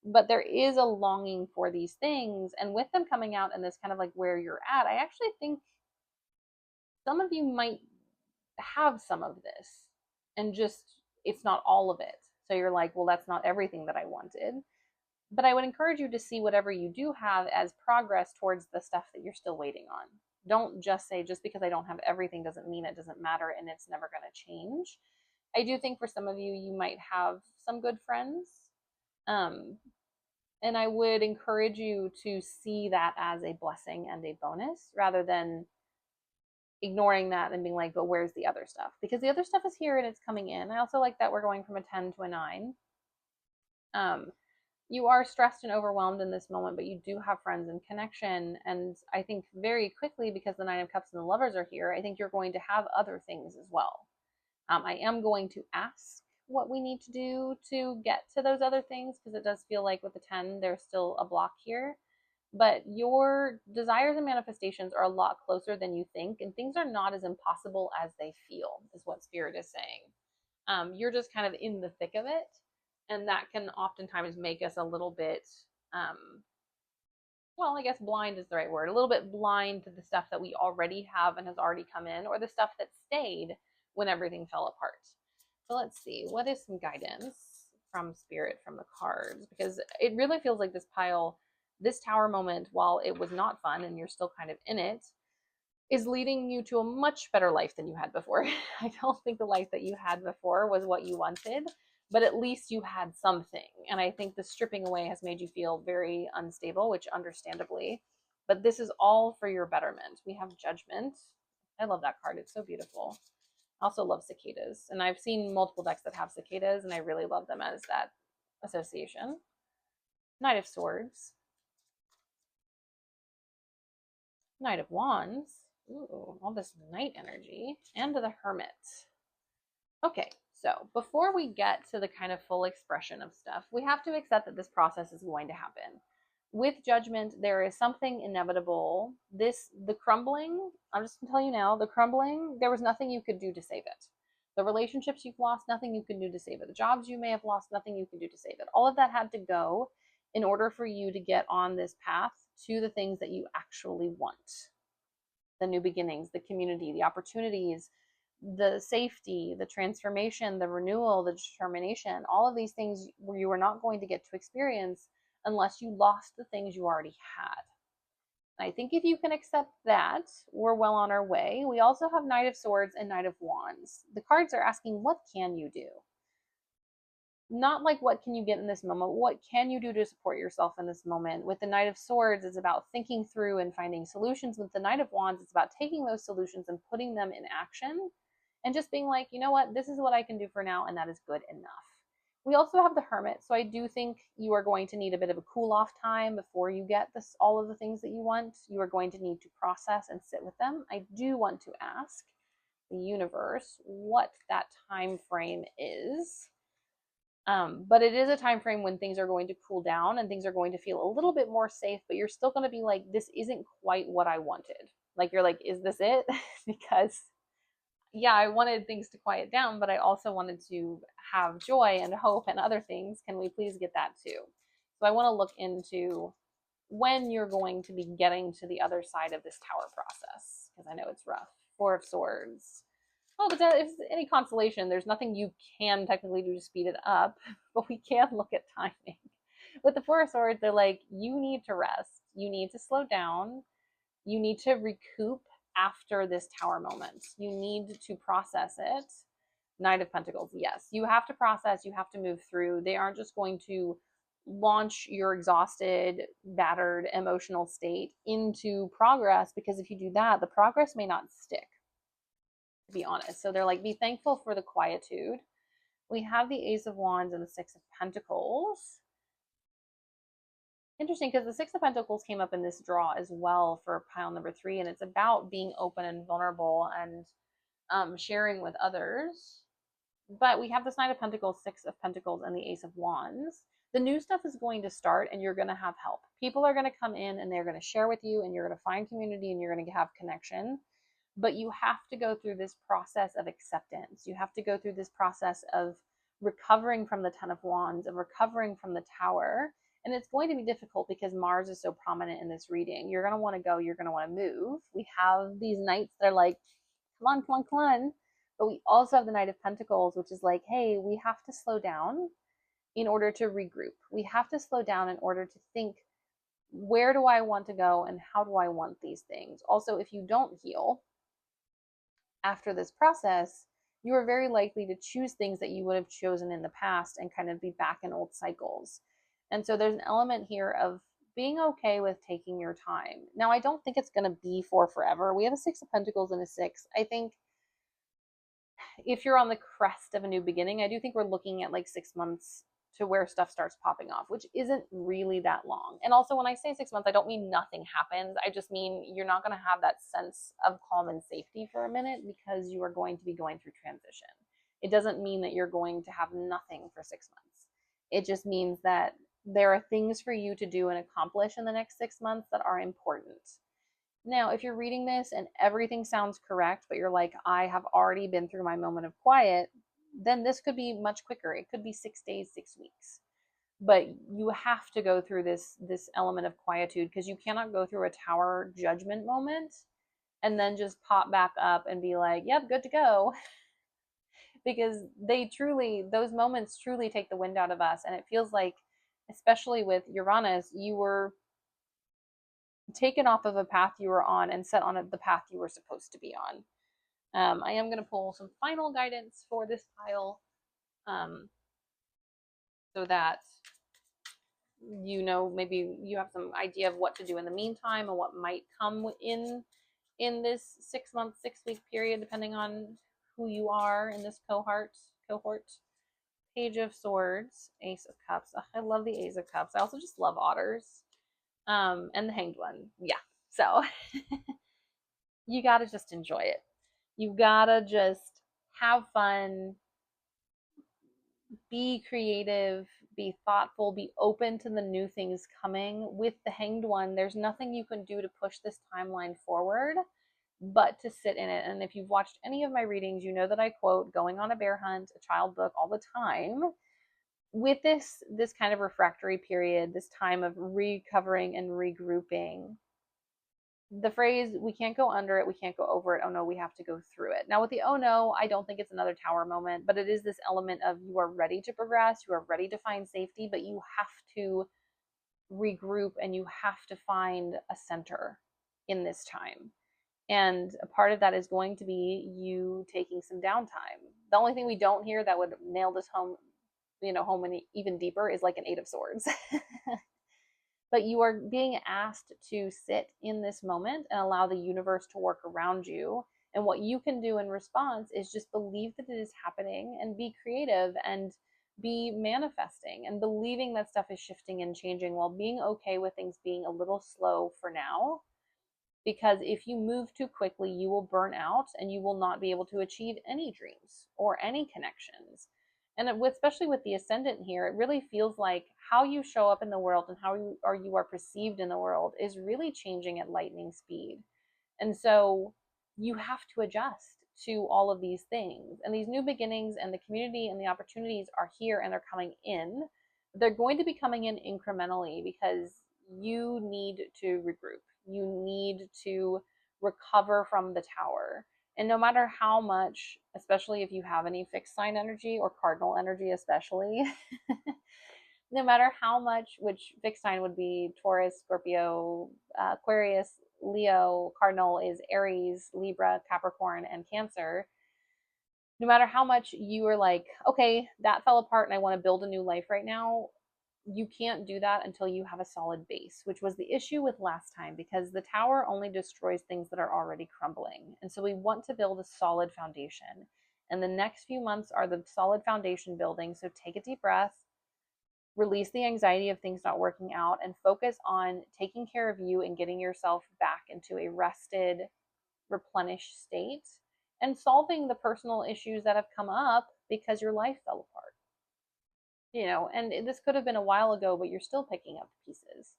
but there is a longing for these things. And with them coming out and this kind of like where you're at, I actually think some of you might have some of this and just it's not all of it. So you're like, well, that's not everything that I wanted. But I would encourage you to see whatever you do have as progress towards the stuff that you're still waiting on. Don't just say, just because I don't have everything doesn't mean it doesn't matter and it's never going to change. I do think for some of you, you might have some good friends. And I would encourage you to see that as a blessing and a bonus rather than ignoring that and being like, but where's the other stuff? Because the other stuff is here and it's coming in. I also like that we're going from a 10 to a 9. You are stressed and overwhelmed in this moment, but you do have friends and connection. And I think very quickly, because the Nine of Cups and the Lovers are here, I think you're going to have other things as well. I am going to ask what we need to do to get to those other things, because it does feel like with the 10, there's still a block here. But your desires and manifestations are a lot closer than you think, and things are not as impossible as they feel, is what Spirit is saying. You're just kind of in the thick of it, and that can oftentimes make us a little bit, well, I guess blind is the right word, a little bit blind to the stuff that we already have and has already come in, or the stuff that stayed when everything fell apart. So let's see, what is some guidance from Spirit from the cards? Because it really feels like this tower moment, while it was not fun and you're still kind of in it, is leading you to a much better life than you had before. I don't think the life that you had before was what you wanted, but at least you had something. And I think the stripping away has made you feel very unstable, which understandably, but this is all for your betterment. We have Judgment. I love that card. It's so beautiful. I also love cicadas. And I've seen multiple decks that have cicadas, and I really love them as that association. Knight of Swords. Knight of Wands. Ooh, all this night energy. And the Hermit. Okay, so before we get to the kind of full expression of stuff, we have to accept that this process is going to happen. With Judgment, there is something inevitable. The crumbling, I'm just going to tell you now, the crumbling, there was nothing you could do to save it. The relationships you've lost, nothing you can do to save it. The jobs you may have lost, nothing you can do to save it. All of that had to go in order for you to get on this path to the things that you actually want. The new beginnings, the community, the opportunities, the safety, the transformation, the renewal, the determination, all of these things where you are not going to get to experience unless you lost the things you already had. I think if you can accept that, we're well on our way. We also have Knight of Swords and Knight of Wands. The cards are asking, what can you do? Not like what can you get in this moment, what can you do to support yourself in this moment. With the Knight of Swords, it's about thinking through and finding solutions. With the Knight of Wands, it's about taking those solutions and putting them in action and just being like, you know what, this is what I can do for now, and that is good enough. We also have the Hermit, so I do think you are going to need a bit of a cool off time before you get this all of the things that you want. You are going to need to process and sit with them. I do want to ask the universe what that time frame is. But it is a time frame when things are going to cool down and things are going to feel a little bit more safe, but you're still going to be like, this isn't quite what I wanted. Like, you're like, is this it? Because, yeah, I wanted things to quiet down, but I also wanted to have joy and hope and other things. Can we please get that too? So I want to look into when you're going to be getting to the other side of this tower process, because I know it's rough. Four of Swords. Well, but if any consolation, there's nothing you can technically do to speed it up, but we can look at timing. With the Four of Swords, they're like, you need to rest, you need to slow down, you need to recoup after this tower moment, you need to process it. Knight of Pentacles, yes, you have to process, you have to move through. They aren't just going to launch your exhausted, battered, emotional state into progress, because if you do that, the progress may not stick, to be honest. So they're like, be thankful for the quietude. We have the Ace of Wands and the Six of Pentacles. Interesting, because the Six of Pentacles came up in this draw as well for pile number 3, and it's about being open and vulnerable and sharing with others. But we have this Knight of Pentacles, Six of Pentacles, and the Ace of Wands. The new stuff is going to start, and you're going to have help. People are going to come in, and they're going to share with you, and you're going to find community, and you're going to have connection. But you have to go through this process of acceptance. You have to go through this process of recovering from the Ten of Wands, of recovering from the Tower. And it's going to be difficult because Mars is so prominent in this reading. You're going to want to go, you're going to want to move. We have these knights that are like, come on, come on, come on. But we also have the Knight of Pentacles, which is like, hey, we have to slow down in order to regroup. We have to slow down in order to think, where do I want to go and how do I want these things? Also, if you don't heal after this process, you are very likely to choose things that you would have chosen in the past and kind of be back in old cycles. And so there's an element here of being okay with taking your time. Now, I don't think it's going to be for forever. We have a Six of Pentacles and a Six. I think if you're on the crest of a new beginning, I do think we're looking at like 6 months to where stuff starts popping off, which isn't really that long. And also, when I say 6 months, I don't mean nothing happens. I just mean you're not going to have that sense of calm and safety for a minute because you are going to be going through transition. It doesn't mean that you're going to have nothing for 6 months. It just means that there are things for you to do and accomplish in the next 6 months that are important. Now, if you're reading this and everything sounds correct, but you're like, I have already been through my moment of quiet, then this could be much quicker. It could be 6 days, 6 weeks. But you have to go through this element of quietude, because you cannot go through a tower judgment moment and then just pop back up and be like, yep, good to go. Because those moments truly take the wind out of us. And it feels like, especially with Uranus, you were taken off of a path you were on and set on the path you were supposed to be on. I am going to pull some final guidance for this pile, so that maybe you have some idea of what to do in the meantime and what might come in this 6 month, 6 week period, depending on who you are in this cohort. Page of Swords, Ace of Cups. Oh, I love the Ace of Cups. I also just love otters. And the Hanged One. Yeah. So you gotta just enjoy it. You gotta just have fun, be creative, be thoughtful, be open to the new things coming. With the Hanged One, there's nothing you can do to push this timeline forward but to sit in it. And if you've watched any of my readings, you know that I quote Going on a Bear Hunt, a child book, all the time. With this kind of refractory period, this time of recovering and regrouping, the phrase, we can't go under it, we can't go over it, oh no, we have to go through it. Now with the oh no, I don't think it's another tower moment, but it is this element of you are ready to progress, you are ready to find safety, but you have to regroup and you have to find a center. in this time. And a part of that is going to be you taking some downtime. The only thing we don't hear that would nail this home, home even deeper is like an Eight of Swords. But you are being asked to sit in this moment and allow the universe to work around you. And what you can do in response is just believe that it is happening and be creative and be manifesting and believing that stuff is shifting and changing while being okay with things being a little slow for now. Because if you move too quickly, you will burn out and you will not be able to achieve any dreams or any connections. And especially with the ascendant here, it really feels like how you show up in the world and how you are perceived in the world is really changing at lightning speed. And so you have to adjust to all of these things. And these new beginnings and the community and the opportunities are here and they're coming in. They're going to be coming in incrementally because you need to regroup. You need to recover from the tower. And no matter how much, especially if you have any fixed sign energy or cardinal energy, especially, no matter how much, which fixed sign would be Taurus, Scorpio, Aquarius, Leo, cardinal is Aries, Libra, Capricorn, and Cancer. No matter how much you are like, okay, that fell apart and I want to build a new life right now, you can't do that until you have a solid base, which was the issue with last time because the tower only destroys things that are already crumbling. And so we want to build a solid foundation. And the next few months are the solid foundation building. So take a deep breath, release the anxiety of things not working out, and focus on taking care of you and getting yourself back into a rested, replenished state and solving the personal issues that have come up because your life fell apart. And this could have been a while ago, but you're still picking up pieces.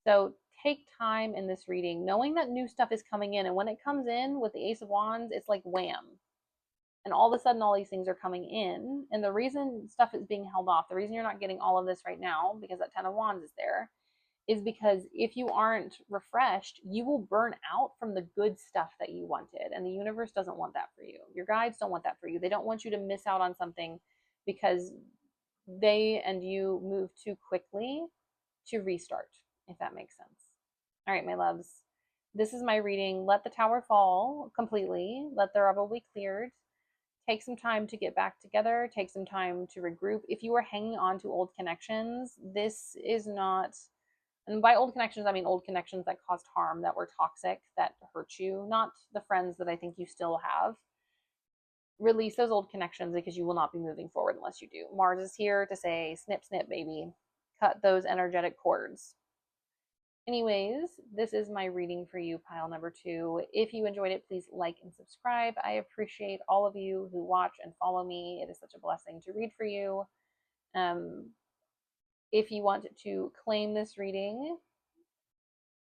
So take time in this reading, knowing that new stuff is coming in. And when it comes in with the Ace of Wands, it's like wham. And all of a sudden, all these things are coming in. And the reason stuff is being held off, the reason you're not getting all of this right now, because that Ten of Wands is there, is because if you aren't refreshed, you will burn out from the good stuff that you wanted. And the universe doesn't want that for you. Your guides don't want that for you. They don't want you to miss out on something because they and you move too quickly to restart, if that makes sense. All right, my loves. This is my reading. Let the tower fall completely. Let the rubble be cleared. Take some time to get back together. Take some time to regroup. If you are hanging on to old connections, this is not, and by old connections, I mean old connections that caused harm, that were toxic, that hurt you, not the friends that I think you still have. Release those old connections because you will not be moving forward unless you do. Mars is here to say, snip, snip, baby. Cut those energetic cords. Anyways, this is my reading for you, pile number 2. If you enjoyed it, please like and subscribe. I appreciate all of you who watch and follow me. It is such a blessing to read for you. If you want to claim this reading,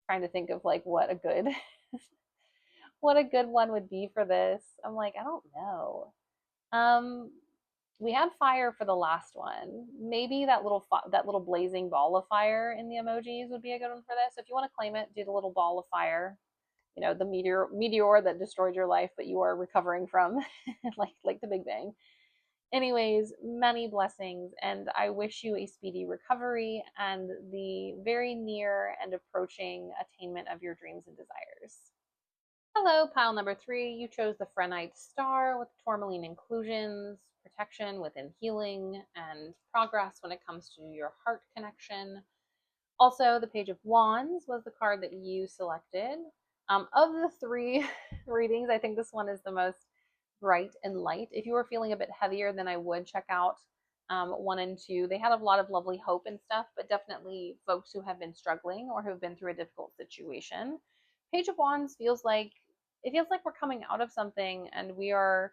trying to think of like what a good what a good one would be for this. I'm like, I don't know. We had fire for the last one. Maybe that little blazing ball of fire in the emojis would be a good one for this. So if you want to claim it, do the little ball of fire. The meteor that destroyed your life, but you are recovering from, like the Big Bang. Anyways, many blessings, and I wish you a speedy recovery and the very near and approaching attainment of your dreams and desires. Hello, pile number 3. You chose the Phrenite star with tourmaline inclusions, protection within healing, and progress when it comes to your heart connection. Also, the Page of Wands was the card that you selected. Of the 3 readings, I think this one is the most bright and light. If you were feeling a bit heavier, then I would check out 1 and 2. They had a lot of lovely hope and stuff, but definitely folks who have been struggling or who have been through a difficult situation. Page of Wands feels like we're coming out of something and we are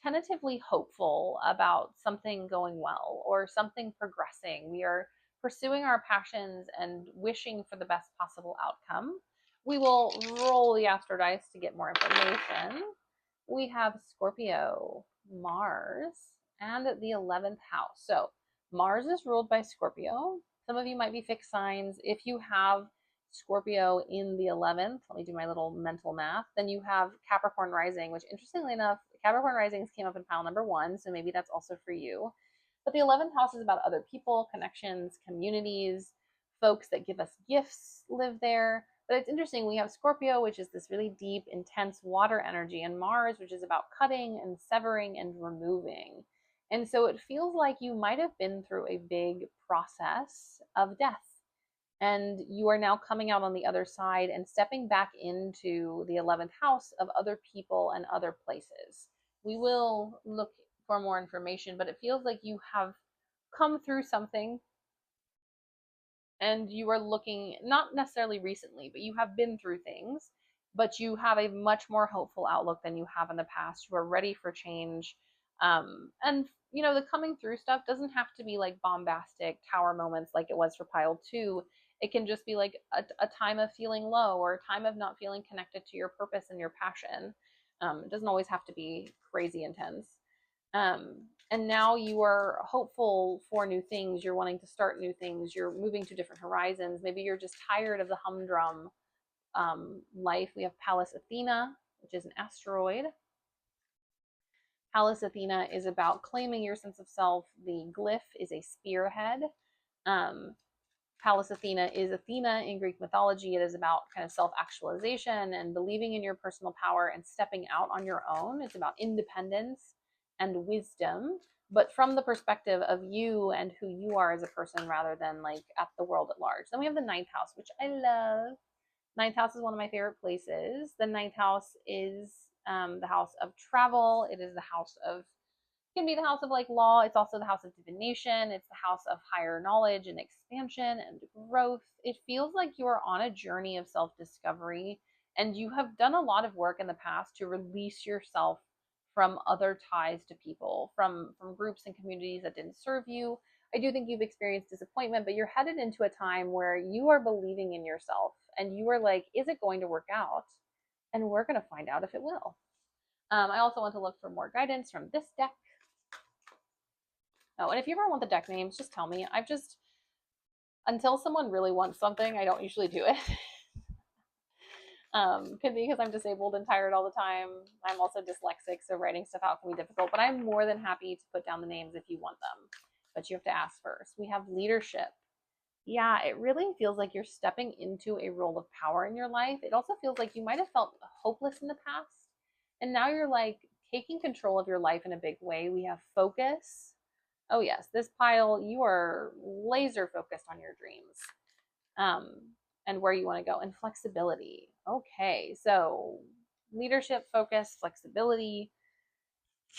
tentatively hopeful about something going well or something progressing. We are pursuing our passions and wishing for the best possible outcome. We will roll the astro dice to get more information. We have Scorpio, Mars, and the 11th house. So Mars is ruled by Scorpio. Some of you might be fixed signs. If you have Scorpio in the 11th, let me do my little mental math, then you have Capricorn rising, which interestingly enough, Capricorn risings came up in pile number 1, so maybe that's also for you. But the 11th house is about other people, connections, communities, folks that give us gifts live there. But it's interesting. We have Scorpio, which is this really deep, intense water energy, and Mars, which is about cutting and severing and removing. And so it feels like you might have been through a big process of death. And you are now coming out on the other side and stepping back into the 11th house of other people and other places. We will look for more information, but it feels like you have come through something and you are looking, not necessarily recently, but you have been through things, but you have a much more hopeful outlook than you have in the past. You are ready for change. And the coming through stuff doesn't have to be like bombastic tower moments like it was for pile two. It can just be like a time of feeling low, or a time of not feeling connected to your purpose and your passion. It doesn't always have to be crazy intense. And now you are hopeful for new things. You're wanting to start new things. You're moving to different horizons. Maybe you're just tired of the humdrum life. We have Pallas Athena, which is an asteroid. Pallas Athena is about claiming your sense of self. The glyph is a spearhead. Um, Pallas Athena is Athena in Greek mythology. It is about kind of self-actualization and believing in your personal power and stepping out on your own. It's about independence and wisdom, but from the perspective of you and who you are as a person rather than like at the world at large. Then we have the ninth house, which I love. Ninth house is one of my favorite places. The ninth house is the house of travel. It is the house of, can be the house of like law. It's also the house of divination. It's the house of higher knowledge and expansion and growth. It feels like you are on a journey of self-discovery, and you have done a lot of work in the past to release yourself from other ties to people, from groups and communities that didn't serve you. I do think you've experienced disappointment, but you're headed into a time where you are believing in yourself and you are like, is it going to work out? And we're going to find out if it will. I also want to look for more guidance from this deck. Oh, and if you ever want the deck names, just tell me. Until someone really wants something, I don't usually do it. Could be because I'm disabled and tired all the time. I'm also dyslexic, so writing stuff out can be difficult, but I'm more than happy to put down the names if you want them. But you have to ask first. We have leadership. Yeah, it really feels like you're stepping into a role of power in your life. It also feels like you might have felt hopeless in the past, and now you're like taking control of your life in a big way. We have focus. Oh yes, this pile, you are laser focused on your dreams. And where you want to go, and flexibility. Okay, so leadership, focus, flexibility.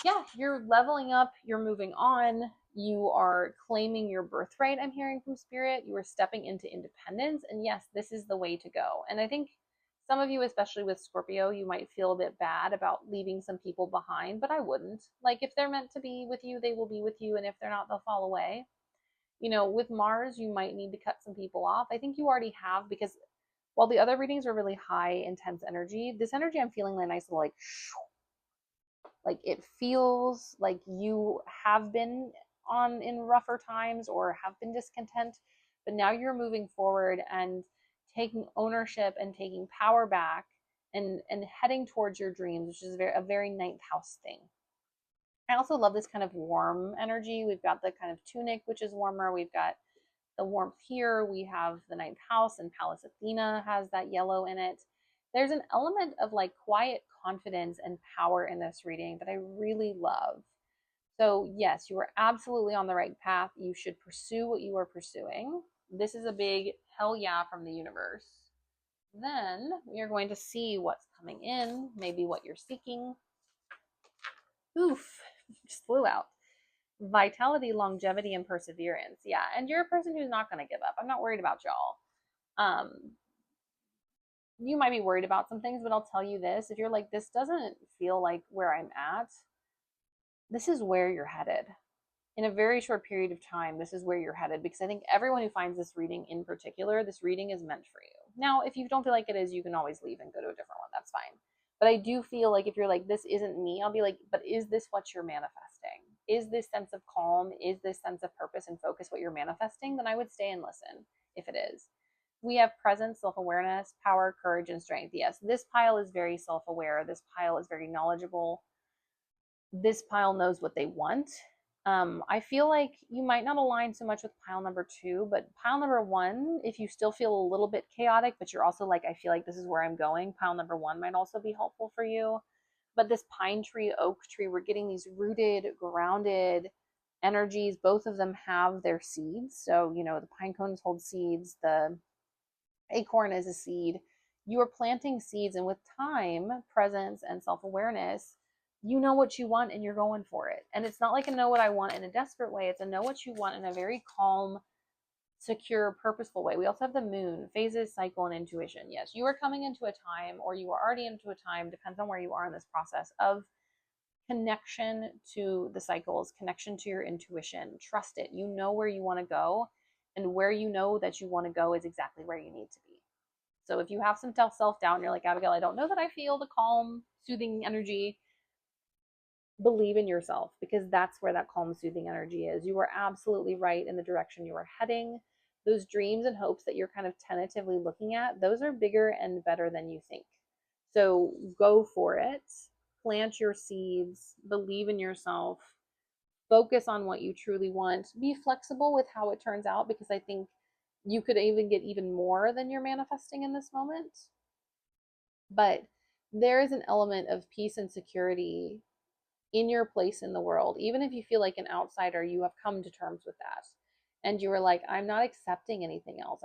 Yeah, you're leveling up, you're moving on, you are claiming your birthright. I'm hearing from Spirit. You are stepping into independence, and yes, this is the way to go. And I think some of you, especially with Scorpio, you might feel a bit bad about leaving some people behind, but I wouldn't. Like, if they're meant to be with you, they will be with you, and if they're not, they'll fall away. With Mars, you might need to cut some people off. I think you already have, because while the other readings are really high, intense energy, this energy I'm feeling like nice, like it feels like you have been on in rougher times or have been discontent, but now you're moving forward and taking ownership and taking power back and heading towards your dreams, which is a very ninth house thing. I also love this kind of warm energy. We've got the kind of tunic, which is warmer. We've got the warmth here. We have the ninth house, and Pallas Athena has that yellow in it. There's an element of like quiet confidence and power in this reading that I really love. So yes, you are absolutely on the right path. You should pursue what you are pursuing. This is a big hell yeah from the universe. Then we are going to see what's coming in, maybe what you're seeking. Oof, just flew out. Vitality, longevity, and perseverance. Yeah, and you're a person who's not going to give up. I'm not worried about y'all. You might be worried about some things, but I'll tell you this. If you're like, this doesn't feel like where I'm at, this is where you're headed. In a very short period of time, this is where you're headed, because I think everyone who finds this reading in particular, this reading is meant for you. Now, if you don't feel like it is, you can always leave and go to a different one. That's fine. But I do feel like if you're like, this isn't me, I'll be like, but is this what you're manifesting? Is this sense of calm? Is this sense of purpose and focus what you're manifesting? Then I would stay and listen if it is. We have presence, self-awareness, power, courage, and strength. Yes, this pile is very self-aware. This pile is very knowledgeable. This pile knows what they want. I feel like you might not align so much with pile number two, but pile number one, if you still feel a little bit chaotic, but you're also like, I feel like this is where I'm going, pile number one might also be helpful for you. But this pine tree, oak tree, we're getting these rooted, grounded energies. Both of them have their seeds. So, the pine cones hold seeds, the acorn is a seed. You are planting seeds, and with time, presence, and self awareness, you know what you want and you're going for it. And it's not like a know what I want in a desperate way, it's a know what you want in a very calm, secure, purposeful way. We also have the moon, phases, cycle, and intuition. Yes, you are coming into a time, or you are already into a time, depends on where you are in this process, of connection to the cycles, connection to your intuition. Trust it. You know where you want to go, and where you know that you want to go is exactly where you need to be. So if you have some self doubt and you're like, Abigail, I don't know that I feel the calm, soothing energy, believe in yourself, because that's where that calm, soothing energy is. You are absolutely right in the direction you are heading. Those dreams and hopes that you're kind of tentatively looking at, those are bigger and better than you think. So go for it. Plant your seeds, believe in yourself, focus on what you truly want. Be flexible with how it turns out, because I think you could even get even more than you're manifesting in this moment. But there is an element of peace and security in your place in the world. Even if you feel like an outsider, you have come to terms with that. And you were like, I'm not accepting anything else.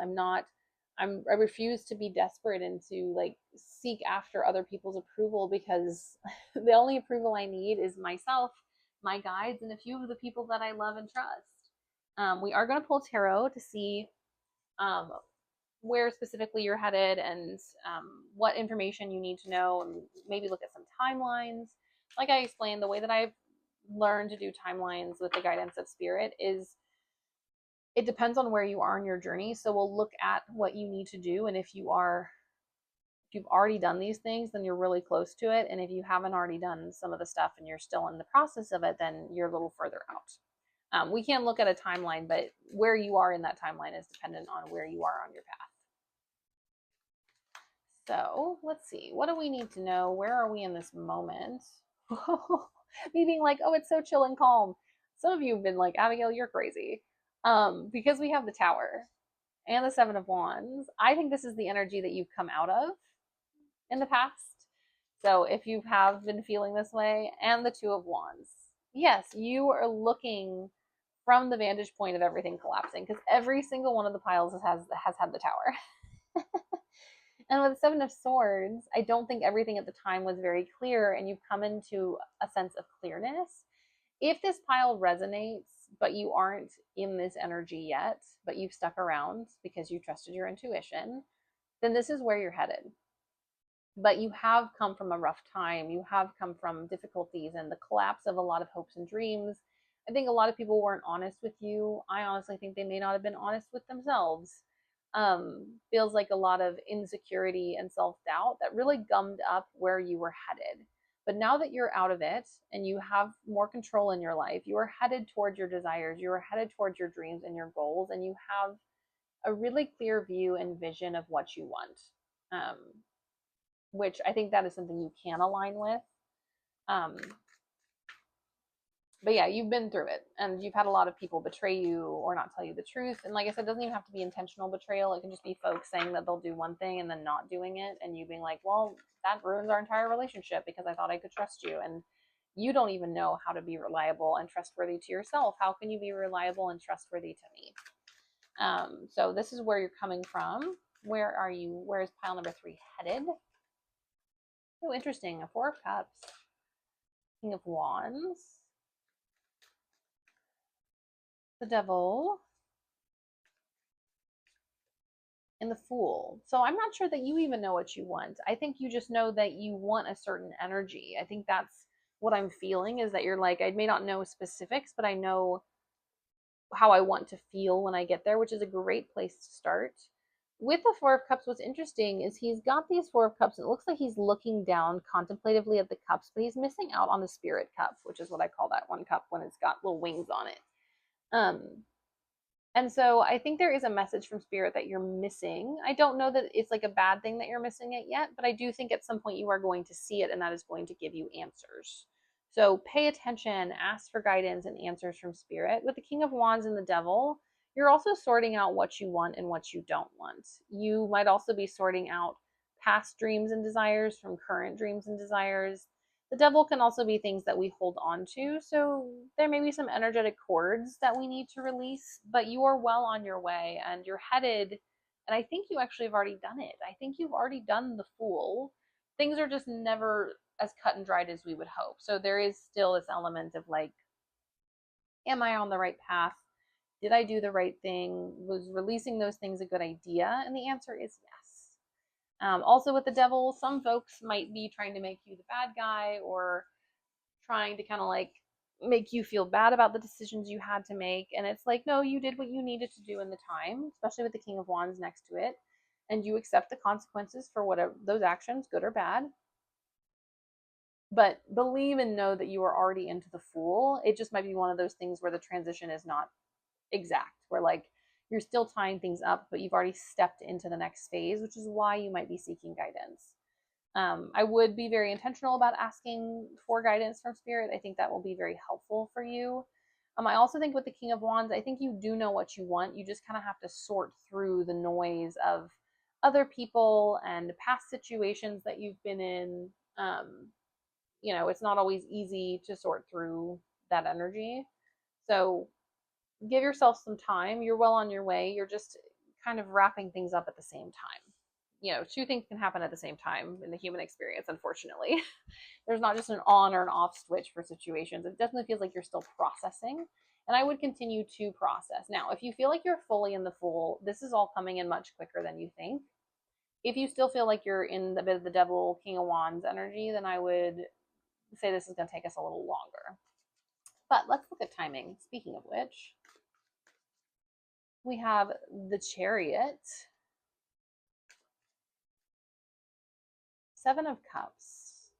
I refuse to be desperate and to like seek after other people's approval, because the only approval I need is myself, my guides, and a few of the people that I love and trust. We are going to pull tarot to see um, where specifically you're headed, and what information you need to know, and maybe look at some timelines. Like I explained, the way that I've learned to do timelines with the guidance of spirit is it depends on where you are in your journey. So we'll look at what you need to do, and if you've already done these things, then you're really close to it. And if you haven't already done some of the stuff and you're still in the process of it, then you're a little further out. We can look at a timeline, but where you are in that timeline is dependent on where you are on your path. So let's see. What do we need to know? Where are we in this moment? Me being like, oh, it's so chill and calm. Some of you have been like, Abigail, you're crazy. Because we have the Tower and the Seven of Wands. I think this is the energy that you've come out of in the past. So if you have been feeling this way, and the Two of Wands, yes, you are looking from the vantage point of everything collapsing, because every single one of the piles has had the Tower. And with Seven of Swords, I don't think everything at the time was very clear, and you've come into a sense of clearness. If this pile resonates, but you aren't in this energy yet, but you've stuck around because you trusted your intuition, then this is where you're headed. But you have come from a rough time. You have come from difficulties and the collapse of a lot of hopes and dreams. I think a lot of people weren't honest with you. I honestly think they may not have been honest with themselves. Feels like a lot of insecurity and self doubt that really gummed up where you were headed. But now that you're out of it and you have more control in your life, you are headed towards your desires, you are headed towards your dreams and your goals, and you have a really clear view and vision of what you want. Um, which I think that is something you can align with. Um, but yeah, you've been through it, and you've had a lot of people betray you or not tell you the truth. And like I said, it doesn't even have to be intentional betrayal. It can just be folks saying that they'll do one thing and then not doing it, and you being like, well, that ruins our entire relationship because I thought I could trust you. And you don't even know how to be reliable and trustworthy to yourself. How can you be reliable and trustworthy to me? So this is where you're coming from. Where are you? Where is pile number 3 headed? Oh, interesting. A 4 of Cups. King of Wands. The Devil. And the Fool. So I'm not sure that you even know what you want. I think you just know that you want a certain energy. I think that's what I'm feeling, is that you're like, I may not know specifics, but I know how I want to feel when I get there, which is a great place to start. With the 4 of Cups, what's interesting is he's got these 4 of Cups, and it looks like he's looking down contemplatively at the cups, but he's missing out on the Spirit cup, which is what I call that one cup when it's got little wings on it. And so I think there is a message from Spirit that you're missing. I don't know that it's like a bad thing that you're missing it yet, but I do think at some point you are going to see it, and that is going to give you answers. So pay attention, ask for guidance and answers from spirit. With the King of Wands and the Devil, you're also sorting out what you want and what you don't want. You might also be sorting out past dreams and desires from current dreams and desires. The devil can also be things that we hold on to. So there may be some energetic cords that we need to release, but you are well on your way and you're headed. And I think you actually have already done it. I think you've already done the Fool. Things are just never as cut and dried as we would hope. So there is still this element of like, am I on the right path? Did I do the right thing? Was releasing those things a good idea? And the answer is yes. Also, with the devil, some folks might be trying to make you the bad guy or trying to kind of like make you feel bad about the decisions you had to make. And it's like, no, you did what you needed to do in the time, especially with the King of Wands next to it. And you accept the consequences for whatever those actions, good or bad. But believe and know that you are already into the Fool. It just might be one of those things where the transition is not exact, where like you're still tying things up, but you've already stepped into the next phase, which is why you might be seeking guidance. I would be very intentional about asking for guidance from spirit. I think that will be very helpful for you. I also think with the King of Wands, I think you do know what you want. You just kind of have to sort through the noise of other people and past situations that you've been in. It's not always easy to sort through that energy. So give yourself some time. You're well on your way. You're just kind of wrapping things up at the same time. Two things can happen at the same time in the human experience, unfortunately. There's not just an on or an off switch for situations. It definitely feels like you're still processing. And I would continue to process. Now, if you feel like you're fully in the Fool, this is all coming in much quicker than you think. If you still feel like you're in the bit of the Devil, King of Wands energy, then I would say this is going to take us a little longer. But let's look at timing. Speaking of which, we have the Chariot, Seven of Cups,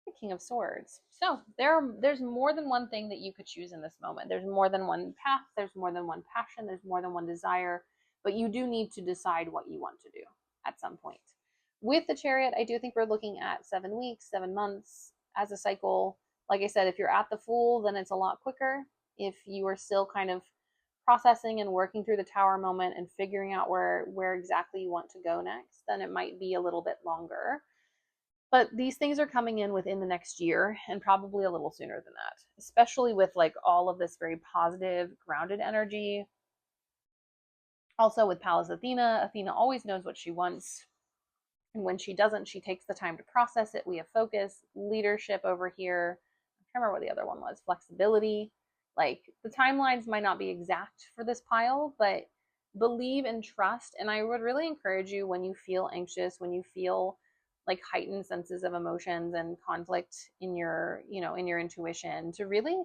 the King of Swords. So there's more than one thing that you could choose in this moment. There's more than one path. There's more than one passion. There's more than one desire. But you do need to decide what you want to do at some point. With the Chariot, I do think we're looking at 7 weeks, 7 months as a cycle. Like I said, if you're at the Fool, then it's a lot quicker. If you are still kind of processing and working through the Tower moment and figuring out where exactly you want to go next, then it might be a little bit longer. But these things are coming in within the next year and probably a little sooner than that, especially with like all of this very positive, grounded energy. Also with Pallas Athena, Athena always knows what she wants. And when she doesn't, she takes the time to process it. We have focus, leadership over here. I can't remember what the other one was, flexibility. Like the timelines might not be exact for this pile, but believe and trust. And I would really encourage you, when you feel anxious, when you feel like heightened senses of emotions and conflict in your, in your intuition, to really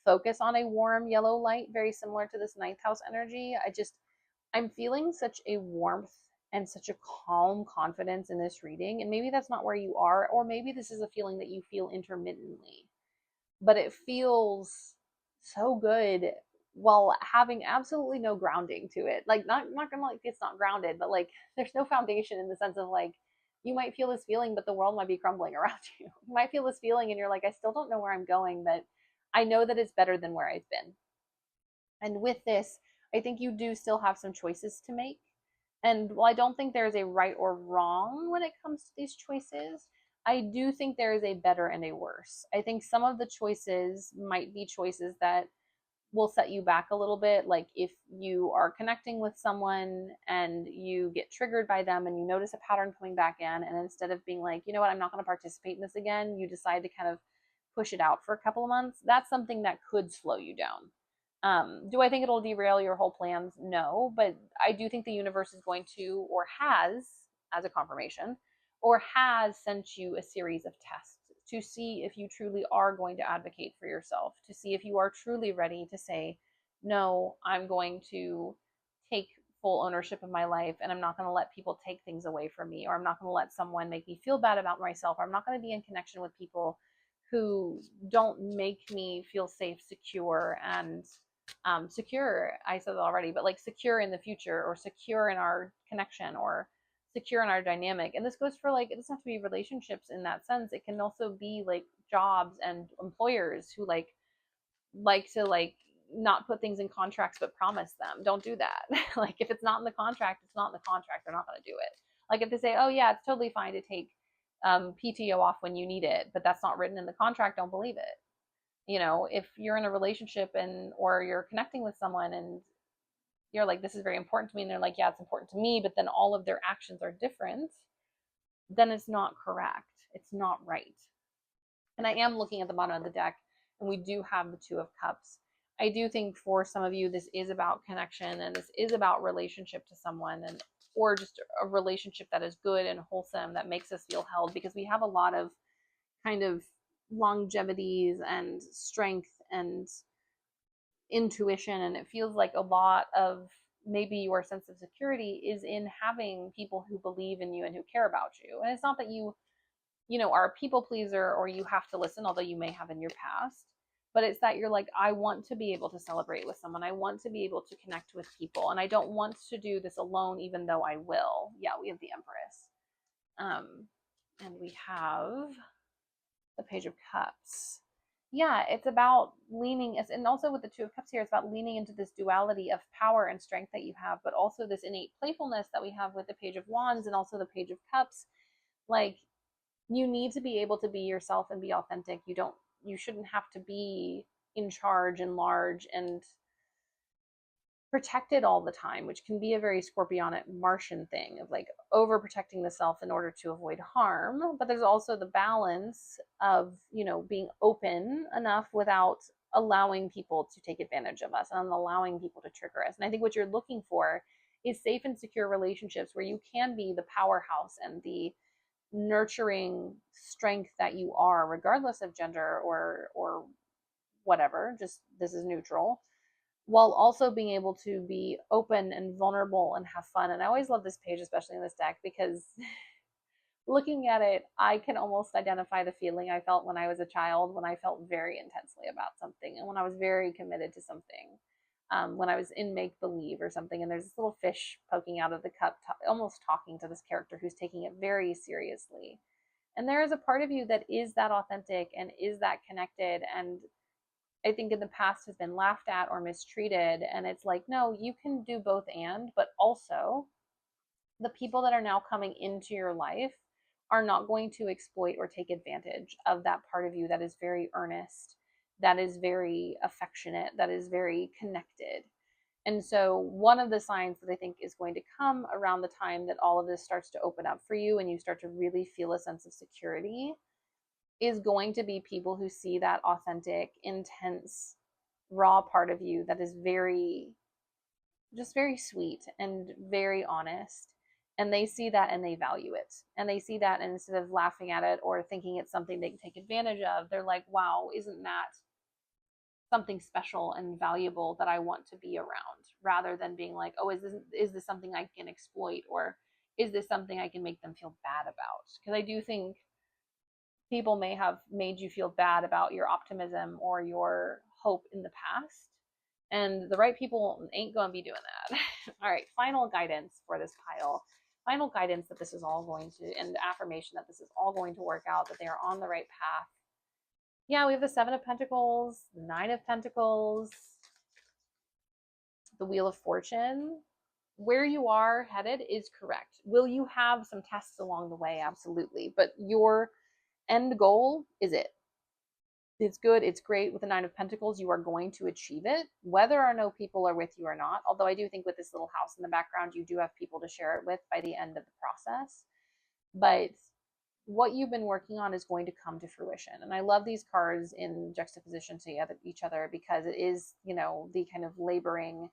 focus on a warm yellow light, very similar to this ninth house energy. I'm feeling such a warmth and such a calm confidence in this reading. And maybe that's not where you are, or maybe this is a feeling that you feel intermittently, but it feels so good while having absolutely no grounding to it. Like not gonna like it's not grounded, but like there's no foundation in the sense of like you might feel this feeling, but the world might be crumbling around you. You might feel this feeling and you're like, I still don't know where I'm going, but I know that it's better than where I've been. And with this, I think you do still have some choices to make. And while I don't think there's a right or wrong when it comes to these choices, I do think there is a better and a worse. I think some of the choices might be choices that will set you back a little bit. Like if you are connecting with someone and you get triggered by them and you notice a pattern coming back in, and instead of being like, you know what, I'm not going to participate in this again, you decide to kind of push it out for a couple of months, that's something that could slow you down. Do I think it'll derail your whole plans? No, but I do think the universe is going to, or has, as a confirmation, or has sent you a series of tests to see if you truly are going to advocate for yourself, to see if you are truly ready to say, no, I'm going to take full ownership of my life and I'm not going to let people take things away from me, or I'm not going to let someone make me feel bad about myself, or I'm not going to be in connection with people who don't make me feel safe, secure, and secure, I said it already, but like secure in the future, or secure in our connection, or secure in our dynamic. And this goes for like, it doesn't have to be relationships in that sense. It can also be like jobs and employers who like to not put things in contracts but promise them. Don't do that. Like if it's not in the contract, it's not in the contract. They're not going to do it. Like if they say, oh yeah, it's totally fine to take PTO off when you need it, but that's not written in the contract, don't believe it. You know, if you're in a relationship and or you're connecting with someone and you're like, this is very important to me, and they're like, yeah, it's important to me, but then all of their actions are different, then it's not correct. It's not right. And I am looking at the bottom of the deck, and we do have the Two of Cups. I do think for some of you, this is about connection, and this is about relationship to someone, and or just a relationship that is good and wholesome that makes us feel held, because we have a lot of kind of longevities and strength and intuition, and it feels like a lot of maybe your sense of security is in having people who believe in you and who care about you. And it's not that you know, are a people pleaser or you have to listen, although you may have in your past, but it's that you're like, I want to be able to celebrate with someone. I want to be able to connect with people, and I don't want to do this alone, even though I will. Yeah, we have the Empress. And we have the Page of Cups. Yeah, it's about leaning, and also with the Two of Cups here, it's about leaning into this duality of power and strength that you have, but also this innate playfulness that we have with the Page of Wands and also the Page of Cups. Like, you need to be able to be yourself and be authentic. You shouldn't have to be in charge and large and protected all the time, which can be a very Scorpionic Martian thing of like overprotecting the self in order to avoid harm. But there's also the balance of, you know, being open enough without allowing people to take advantage of us and allowing people to trigger us. And I think what you're looking for is safe and secure relationships where you can be the powerhouse and the nurturing strength that you are, regardless of gender or whatever. Just this is neutral, while also being able to be open and vulnerable and have fun. And I always love this page, especially in this deck, because looking at it, I can almost identify the feeling I felt when I was a child, when I felt very intensely about something, and when I was very committed to something. When I was in make believe or something, and there's this little fish poking out of the cup, almost talking to this character who's taking it very seriously. And there is a part of you that is that authentic and is that connected, and I think in the past has been laughed at or mistreated. And it's like, no, you can do both, but also the people that are now coming into your life are not going to exploit or take advantage of that part of you that is very earnest, that is very affectionate, that is very connected. And so, one of the signs that I think is going to come around the time that all of this starts to open up for you and you start to really feel a sense of security is going to be people who see that authentic, intense, raw part of you that is very, just very sweet and very honest. And they see that and they value it. And they see that, and instead of laughing at it or thinking it's something they can take advantage of, they're like, wow, isn't that something special and valuable that I want to be around, rather than being like, oh, is this something I can exploit, or is this something I can make them feel bad about? Because I do think people may have made you feel bad about your optimism or your hope in the past, and the right people ain't going to be doing that. All right, final guidance for this pile. Final guidance that this is all going to, and affirmation that this is all going to work out, that they are on the right path. Yeah, we have the Seven of Pentacles, the Nine of Pentacles, the Wheel of Fortune. Where you are headed is correct. Will you have some tests along the way? Absolutely. But your end goal is it. It's good. It's great. With the Nine of Pentacles, you are going to achieve it, whether or no people are with you or not. Although I do think with this little house in the background, you do have people to share it with by the end of the process. But what you've been working on is going to come to fruition. And I love these cards in juxtaposition to each other, because it is, you know, the kind of laboring,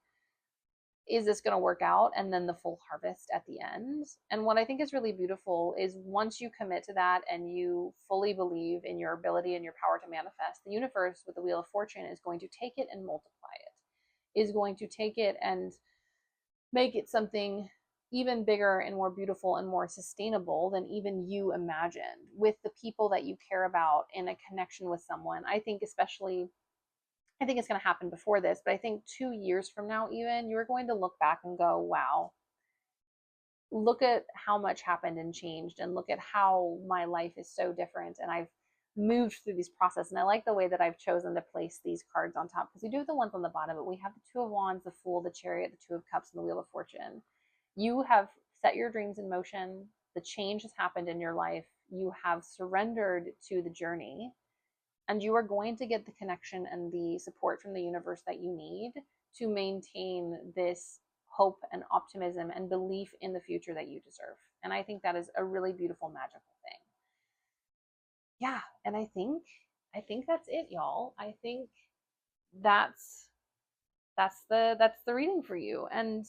is this going to work out? And then the full harvest at the end. And what I think is really beautiful is once you commit to that and you fully believe in your ability and your power to manifest, the universe with the Wheel of Fortune is going to take it and multiply it, is going to take it and make it something even bigger and more beautiful and more sustainable than even you imagined, with the people that you care about, in a connection with someone. I think especially, I think it's going to happen before this, but I think 2 years from now, even, you're going to look back and go, wow, look at how much happened and changed, and look at how my life is so different, and I've moved through this process. And I like the way that I've chosen to place these cards on top, because we do have the ones on the bottom, but we have the Two of Wands, the Fool, the Chariot, the Two of Cups, and the Wheel of Fortune. You have set your dreams in motion. The change has happened in your life. You have surrendered to the journey, and you are going to get the connection and the support from the universe that you need to maintain this hope and optimism and belief in the future that you deserve. And I think that is a really beautiful, magical thing. Yeah, and I think that's it, y'all. I think that's that's the reading for you. And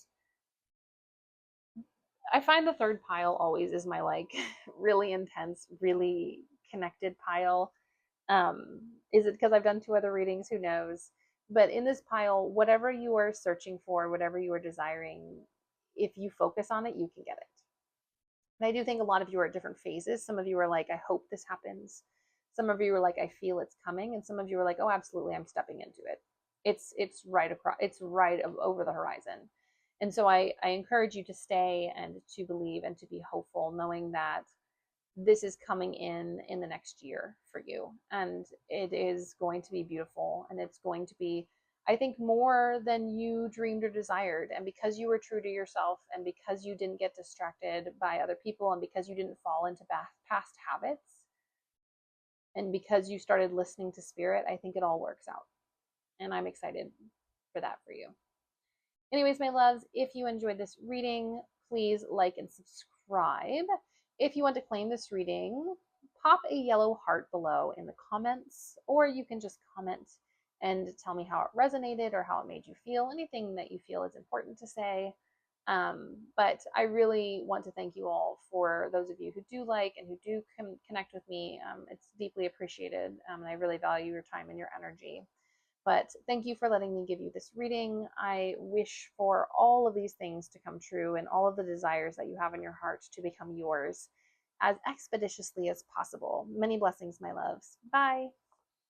I find the third pile always is my like really intense, really connected pile. Is it because I've done two other readings? Who knows? But in this pile, whatever you are searching for, whatever you are desiring, if you focus on it, you can get it. And I do think a lot of you are at different phases. Some of you are like, I hope this happens. Some of you are like, I feel it's coming. And some of you are like, oh, absolutely, I'm stepping into it. It's right across, it's right over the horizon. And so I encourage you to stay and to believe and to be hopeful, knowing that this is coming in the next year for you, and it is going to be beautiful, and it's going to be, I think, more than you dreamed or desired. And because you were true to yourself, and because you didn't get distracted by other people, and because you didn't fall into past habits, and because you started listening to spirit, I think it all works out, and I'm excited for that for you. Anyways, my loves, if you enjoyed this reading, please like and subscribe. If you want to claim this reading, pop a yellow heart below in the comments, or you can just comment and tell me how it resonated or how it made you feel, anything that you feel is important to say. But I really want to thank you all for those of you who do like and who do connect with me. It's deeply appreciated, and I really value your time and your energy. But thank you for letting me give you this reading. I wish for all of these things to come true, and all of the desires that you have in your heart to become yours as expeditiously as possible. Many blessings, my loves. Bye.